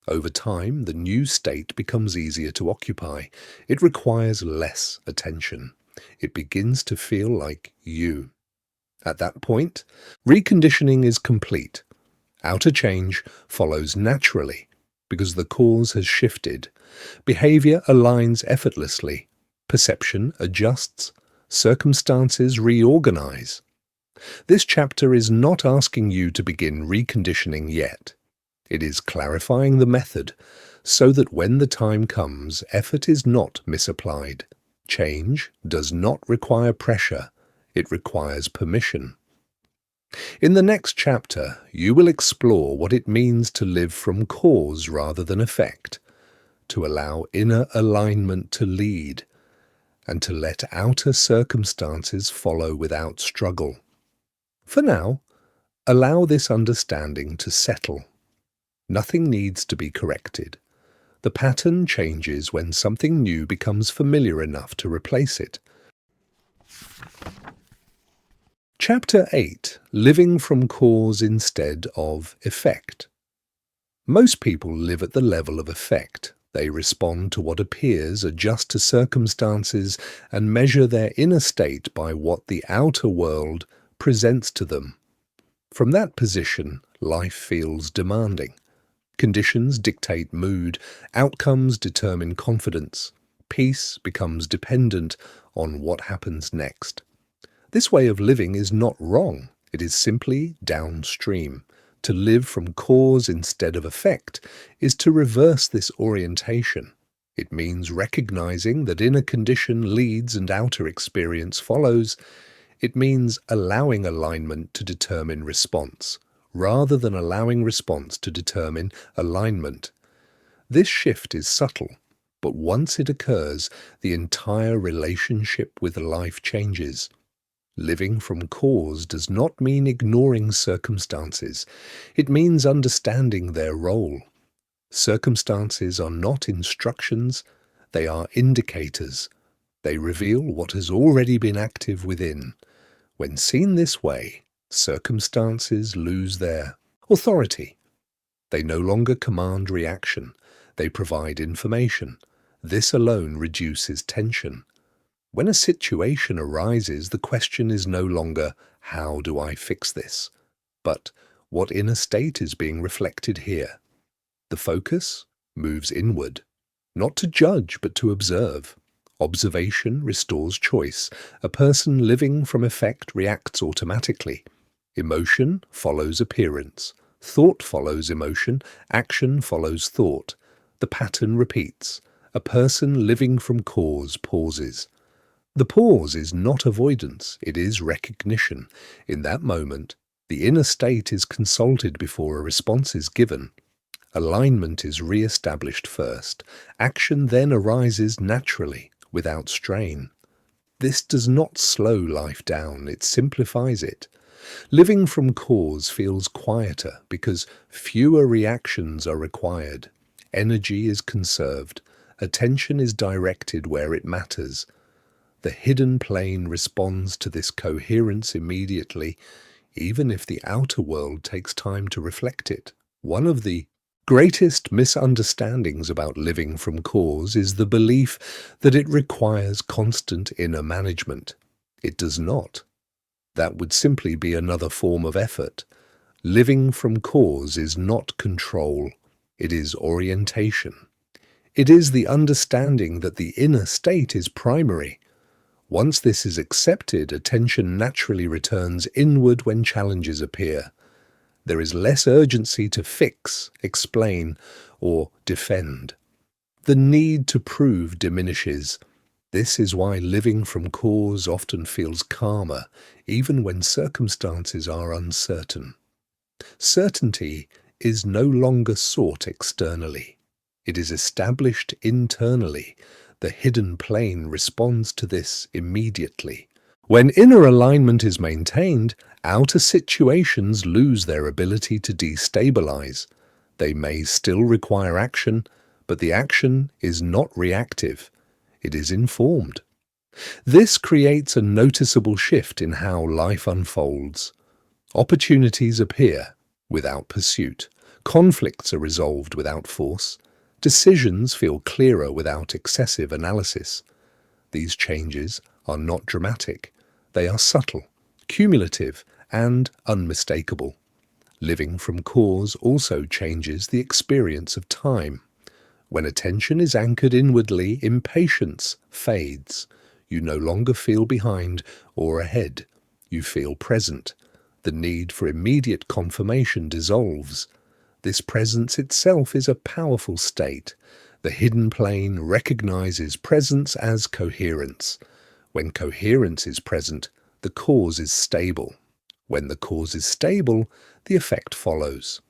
Over time, the new state becomes easier to occupy. It requires less attention. It begins to feel like you. At that point, reconditioning is complete. Outer change follows naturally because the cause has shifted. Behavior aligns effortlessly. Perception adjusts. Circumstances reorganize. This chapter is not asking you to begin reconditioning yet. It is clarifying the method so that when the time comes, effort is not misapplied. Change does not require pressure, it requires permission. In the next chapter, you will explore what it means to live from cause rather than effect, to allow inner alignment to lead, and to let outer circumstances follow without struggle. For now, allow this understanding to settle. Nothing needs to be corrected. The pattern changes when something new becomes familiar enough to replace it. Chapter 8. Living from cause instead of effect. Most people live at the level of effect. They respond to what appears, adjust to circumstances, and measure their inner state by what the outer world presents to them. From that position, life feels demanding. Conditions dictate mood, outcomes determine confidence. Peace becomes dependent on what happens next. This way of living is not wrong, it is simply downstream. To live from cause instead of effect is to reverse this orientation. It means recognizing that inner condition leads and outer experience follows. It means allowing alignment to determine response, rather than allowing response to determine alignment. This shift is subtle, but once it occurs, the entire relationship with life changes. Living from cause does not mean ignoring circumstances. It means understanding their role. Circumstances are not instructions, they are indicators. They reveal what has already been active within. When seen this way, circumstances lose their authority. They no longer command reaction. They provide information. This alone reduces tension. When a situation arises, the question is no longer, how do I fix this? But what inner state is being reflected here? The focus moves inward, not to judge but to observe. Observation restores choice. A person living from effect reacts automatically. Emotion follows appearance. Thought follows emotion. Action follows thought. The pattern repeats. A person living from cause pauses. The pause is not avoidance, it is recognition. In that moment, the inner state is consulted before a response is given. Alignment is re-established first. Action then arises naturally, without strain. This does not slow life down, it simplifies it. Living from cause feels quieter because fewer reactions are required. Energy is conserved. Attention is directed where it matters. The hidden plane responds to this coherence immediately, even if the outer world takes time to reflect it. One of the greatest misunderstandings about living from cause is the belief that it requires constant inner management. It does not. That would simply be another form of effort. Living from cause is not control. It is orientation. It is the understanding that the inner state is primary. Once this is accepted, attention naturally returns inward when challenges appear. There is less urgency to fix, explain, or defend. The need to prove diminishes. This is why living from cause often feels calmer, even when circumstances are uncertain. Certainty is no longer sought externally. It is established internally. The hidden plane responds to this immediately. When inner alignment is maintained, outer situations lose their ability to destabilize. They may still require action, but the action is not reactive. It is informed. This creates a noticeable shift in how life unfolds. Opportunities appear without pursuit. Conflicts are resolved without force. Decisions feel clearer without excessive analysis. These changes are not dramatic. They are subtle, cumulative, and unmistakable. Living from cause also changes the experience of time. When attention is anchored inwardly, impatience fades. You no longer feel behind or ahead. You feel present. The need for immediate confirmation dissolves. This presence itself is a powerful state. The hidden plane recognizes presence as coherence. When coherence is present, the cause is stable. When the cause is stable, the effect follows.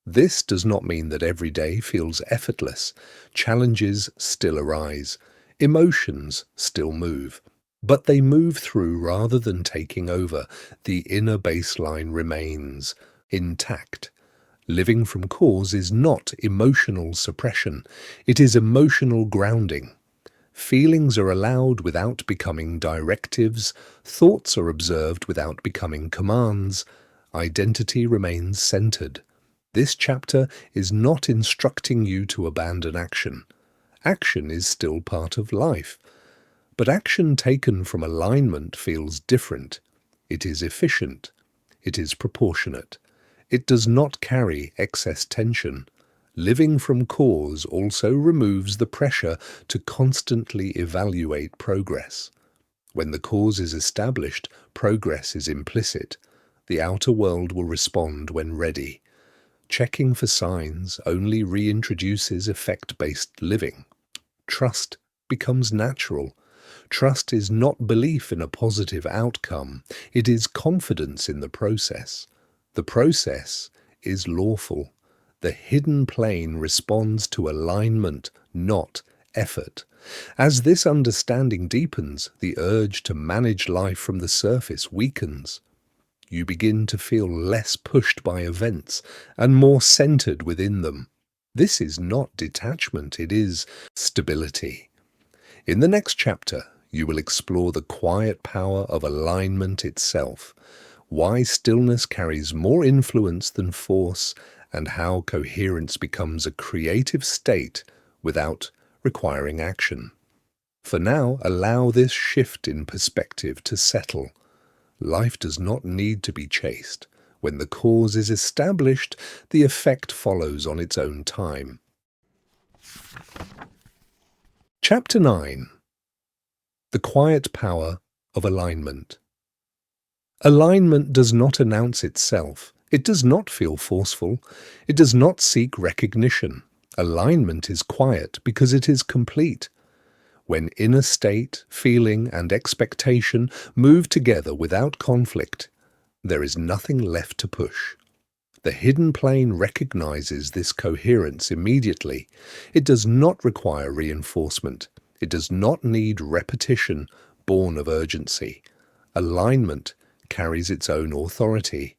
This does not mean that every day feels effortless. Challenges still arise. Emotions still move. But they move through rather than taking over. The inner baseline remains intact. Living from cause is not emotional suppression. It is emotional grounding. Feelings are allowed without becoming directives. Thoughts are observed without becoming commands. Identity remains centered. This chapter is not instructing you to abandon action. Action is still part of life. But action taken from alignment feels different. It is efficient. It is proportionate. It does not carry excess tension. Living from cause also removes the pressure to constantly evaluate progress. When the cause is established, progress is implicit. The outer world will respond when ready. Checking for signs only reintroduces effect-based living. Trust becomes natural. Trust is not belief in a positive outcome. It is confidence in the process. The process is lawful. The hidden plane responds to alignment, not effort. As this understanding deepens, the urge to manage life from the surface weakens. You begin to feel less pushed by events and more centered within them. This is not detachment, it is stability. In the next chapter, you will explore the quiet power of alignment itself, why stillness carries more influence than force, and how coherence becomes a creative state without requiring action. For now, allow this shift in perspective to settle. Life does not need to be chased. When the cause is established, the effect follows on its own time. Chapter 9. The Quiet Power of Alignment. Alignment does not announce itself. It does not feel forceful. It does not seek recognition. Alignment is quiet because it is complete. When inner state, feeling, and expectation move together without conflict, there is nothing left to push. The hidden plane recognizes this coherence immediately. It does not require reinforcement. It does not need repetition born of urgency. Alignment carries its own authority.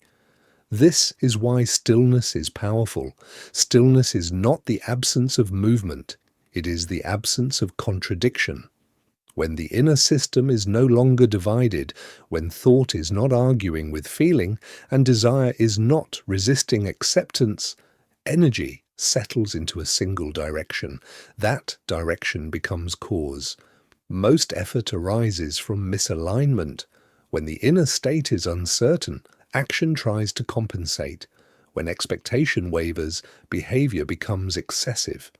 This is why stillness is powerful. Stillness is not the absence of movement. It is the absence of contradiction. When the inner system is no longer divided, when thought is not arguing with feeling, and desire is not resisting acceptance, energy settles into a single direction. That direction becomes cause. Most effort arises from misalignment. When the inner state is uncertain, action tries to compensate. When expectation wavers, behavior becomes excessive.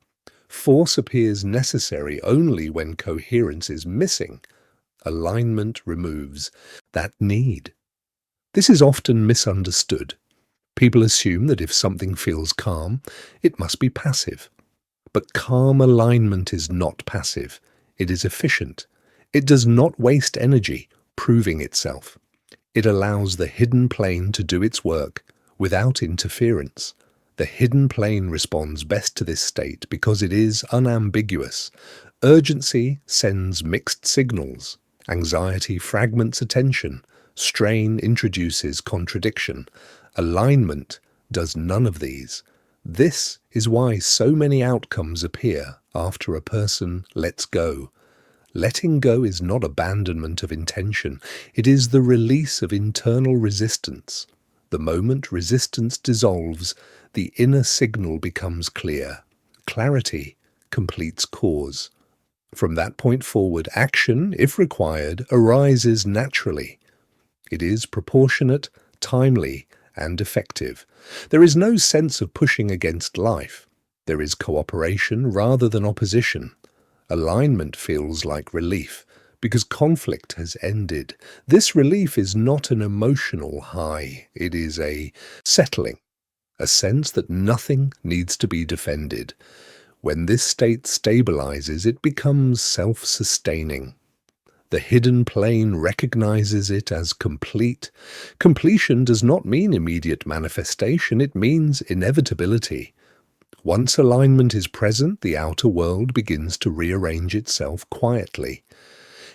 Force appears necessary only when coherence is missing. Alignment removes that need. This is often misunderstood. People assume that if something feels calm, it must be passive. But calm alignment is not passive. It is efficient. It does not waste energy proving itself. It allows the hidden plane to do its work without interference. The hidden plane responds best to this state because it is unambiguous. Urgency sends mixed signals. Anxiety fragments attention. Strain introduces contradiction. Alignment does none of these. This is why so many outcomes appear after a person lets go. Letting go is not abandonment of intention. It is the release of internal resistance. The moment resistance dissolves, the inner signal becomes clear. Clarity completes cause. From that point forward, action, if required, arises naturally. It is proportionate, timely, and effective. There is no sense of pushing against life. There is cooperation rather than opposition. Alignment feels like relief, because conflict has ended. This relief is not an emotional high. It is a settling, a sense that nothing needs to be defended. When this state stabilizes, it becomes self-sustaining. The hidden plane recognizes it as complete. Completion does not mean immediate manifestation, it means inevitability. Once alignment is present, the outer world begins to rearrange itself quietly.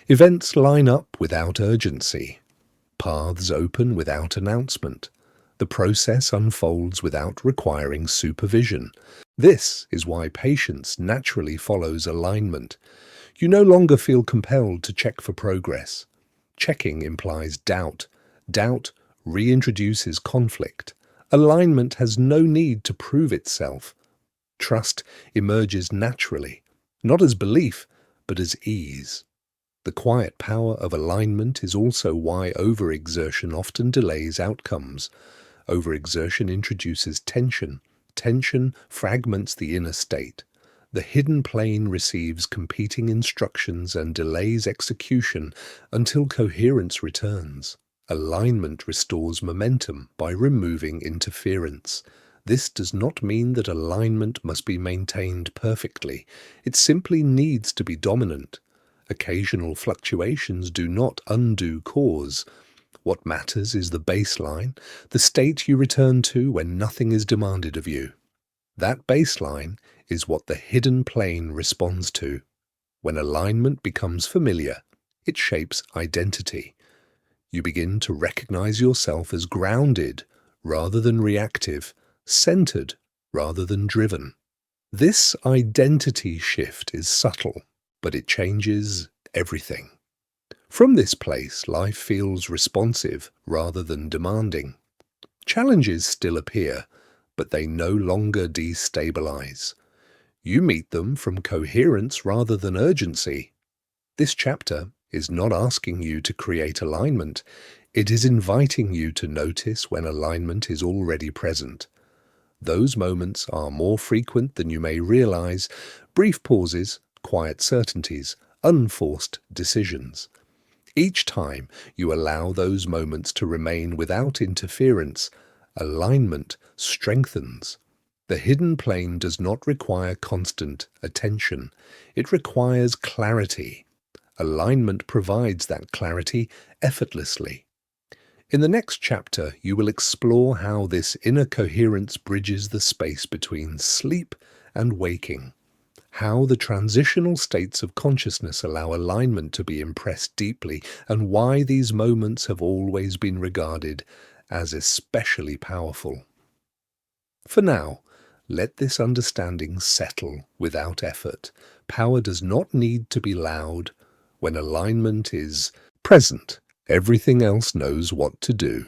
Events line up without urgency. Paths open without announcement. The process unfolds without requiring supervision. This is why patience naturally follows alignment. You no longer feel compelled to check for progress. Checking implies doubt. Doubt reintroduces conflict. Alignment has no need to prove itself. Trust emerges naturally, not as belief, but as ease. The quiet power of alignment is also why overexertion often delays outcomes. Overexertion introduces tension. Tension fragments the inner state. The hidden plane receives competing instructions and delays execution until coherence returns. Alignment restores momentum by removing interference. This does not mean that alignment must be maintained perfectly. It simply needs to be dominant. Occasional fluctuations do not undo cause. What matters is the baseline, the state you return to when nothing is demanded of you. That baseline is what the hidden plane responds to. When alignment becomes familiar, it shapes identity. You begin to recognize yourself as grounded rather than reactive, centered rather than driven. This identity shift is subtle, but it changes everything. From this place, life feels responsive rather than demanding. Challenges still appear, but they no longer destabilize. You meet them from coherence rather than urgency. This chapter is not asking you to create alignment. It is inviting you to notice when alignment is already present. Those moments are more frequent than you may realize. Brief pauses, quiet certainties, unforced decisions. Each time you allow those moments to remain without interference, alignment strengthens. The hidden plane does not require constant attention. It requires clarity. Alignment provides that clarity effortlessly. In the next chapter, you will explore how this inner coherence bridges the space between sleep and waking, how the transitional states of consciousness allow alignment to be impressed deeply, and why these moments have always been regarded as especially powerful. For now, let this understanding settle without effort. Power does not need to be loud. When alignment is present, everything else knows what to do.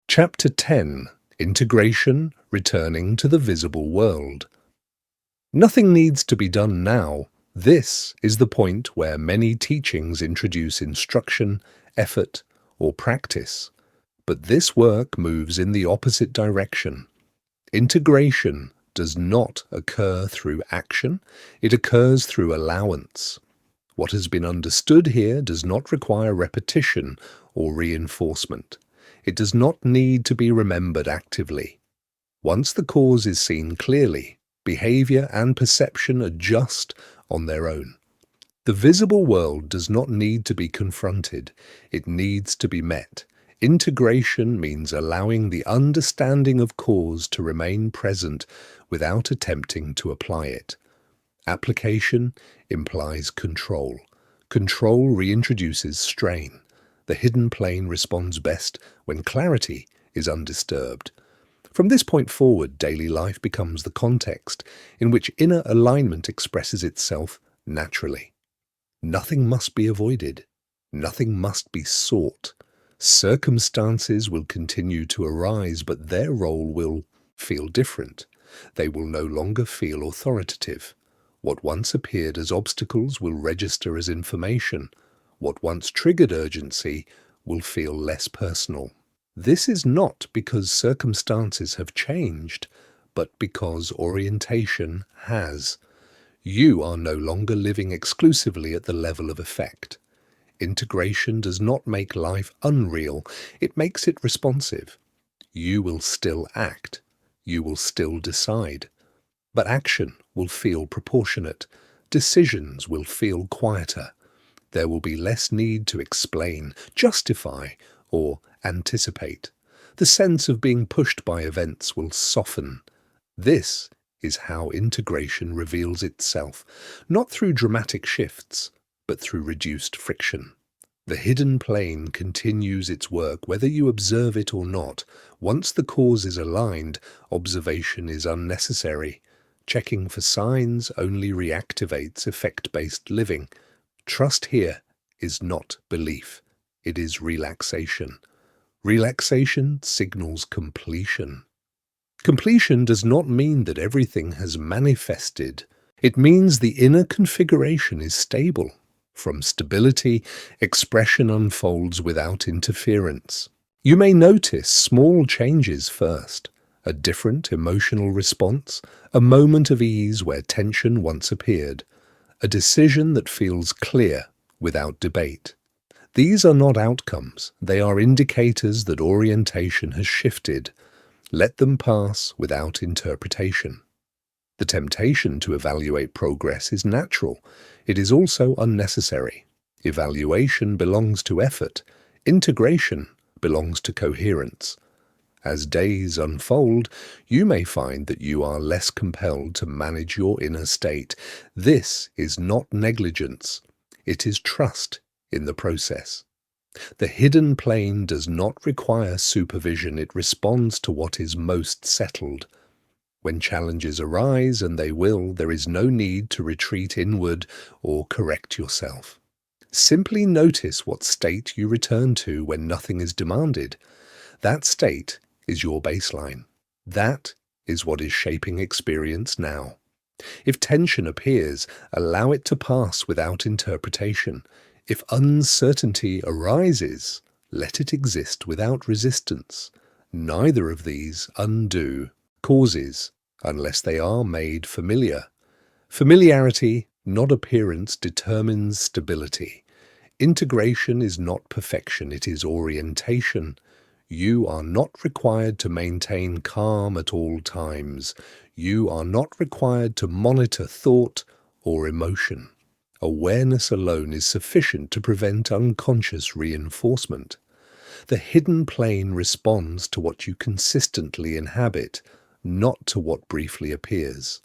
Chapter 10. Integration, Returning to the Visible World. Nothing needs to be done now. This is the point where many teachings introduce instruction, effort, or practice. But this work moves in the opposite direction. Integration does not occur through action, it occurs through allowance. What has been understood here does not require repetition or reinforcement. It does not need to be remembered actively. Once the cause is seen clearly, behavior and perception adjust on their own. The visible world does not need to be confronted, it needs to be met. Integration means allowing the understanding of cause to remain present without attempting to apply it. Application implies control. Control reintroduces strain. The hidden plane responds best when clarity is undisturbed. From this point forward, daily life becomes the context in which inner alignment expresses itself naturally. Nothing must be avoided. Nothing must be sought. Circumstances will continue to arise, but their role will feel different. They will no longer feel authoritative. What once appeared as obstacles will register as information. What once triggered urgency will feel less personal. This is not because circumstances have changed, but because orientation has. You are no longer living exclusively at the level of effect. Integration does not make life unreal, it makes it responsive. You will still act, you will still decide, but action will feel proportionate, decisions will feel quieter. There will be less need to explain, justify, or anticipate. The sense of being pushed by events will soften. This is how integration reveals itself, not through dramatic shifts, but through reduced friction. The hidden plane continues its work whether you observe it or not. Once the cause is aligned, observation is unnecessary. Checking for signs only reactivates effect-based living. Trust here is not belief, it is relaxation. Relaxation signals completion. Completion does not mean that everything has manifested. It means the inner configuration is stable. From stability, expression unfolds without interference. You may notice small changes first, a different emotional response, a moment of ease where tension once appeared, a decision that feels clear without debate. These are not outcomes, they are indicators that orientation has shifted. Let them pass without interpretation. The temptation to evaluate progress is natural. It is also unnecessary. Evaluation belongs to effort. Integration belongs to coherence. As days unfold, you may find that you are less compelled to manage your inner state. This is not negligence. It is trust in the process. The hidden plane does not require supervision. It responds to what is most settled. When challenges arise, and they will, there is no need to retreat inward or correct yourself. Simply notice what state you return to when nothing is demanded. That state is your baseline. That is what is shaping experience now. If tension appears, allow it to pass without interpretation. If uncertainty arises, let it exist without resistance. Neither of these undo causes unless they are made familiar. Familiarity, not appearance, determines stability. Integration is not perfection, it is orientation. You are not required to maintain calm at all times. You are not required to monitor thought or emotion. Awareness alone is sufficient to prevent unconscious reinforcement. The hidden plane responds to what you consistently inhabit. not to what briefly appears.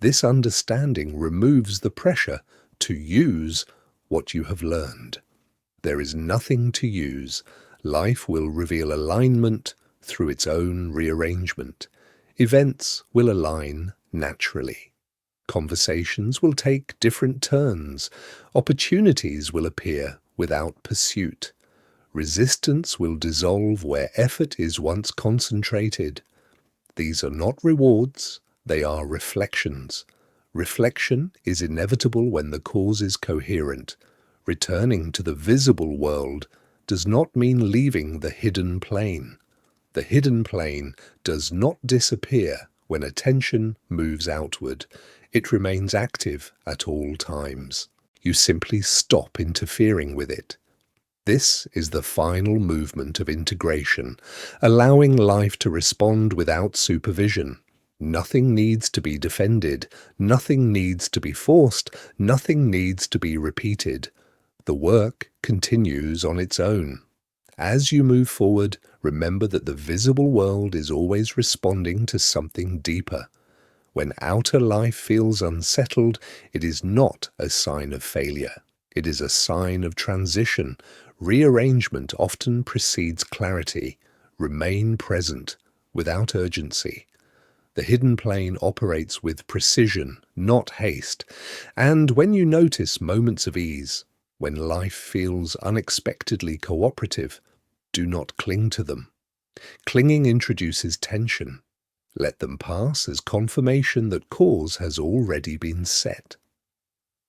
This understanding removes the pressure to use what you have learned. There is nothing to use. Life will reveal alignment through its own rearrangement. Events will align naturally. Conversations will take different turns. Opportunities will appear without pursuit. Resistance will dissolve where effort is once concentrated. These are not rewards, they are reflections. Reflection is inevitable when the cause is coherent. Returning to the visible world does not mean leaving the hidden plane. The hidden plane does not disappear when attention moves outward. It remains active at all times. You simply stop interfering with it. This is the final movement of integration, allowing life to respond without supervision. Nothing needs to be defended, nothing needs to be forced, nothing needs to be repeated. The work continues on its own. As you move forward, remember that the visible world is always responding to something deeper. When outer life feels unsettled, it is not a sign of failure. It is a sign of transition. Rearrangement often precedes clarity. Remain present, without urgency. The hidden plane operates with precision, not haste. And when you notice moments of ease, when life feels unexpectedly cooperative, do not cling to them. Clinging introduces tension. Let them pass as confirmation that cause has already been set.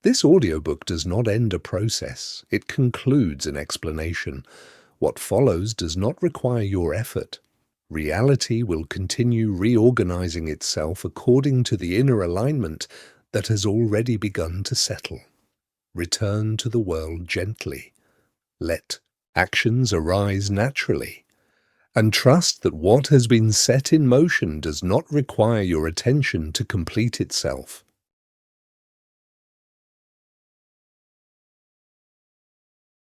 This audiobook does not end a process, it concludes an explanation. What follows does not require your effort. Reality will continue reorganizing itself according to the inner alignment that has already begun to settle. Return to the world gently. Let actions arise naturally. And trust that what has been set in motion does not require your attention to complete itself.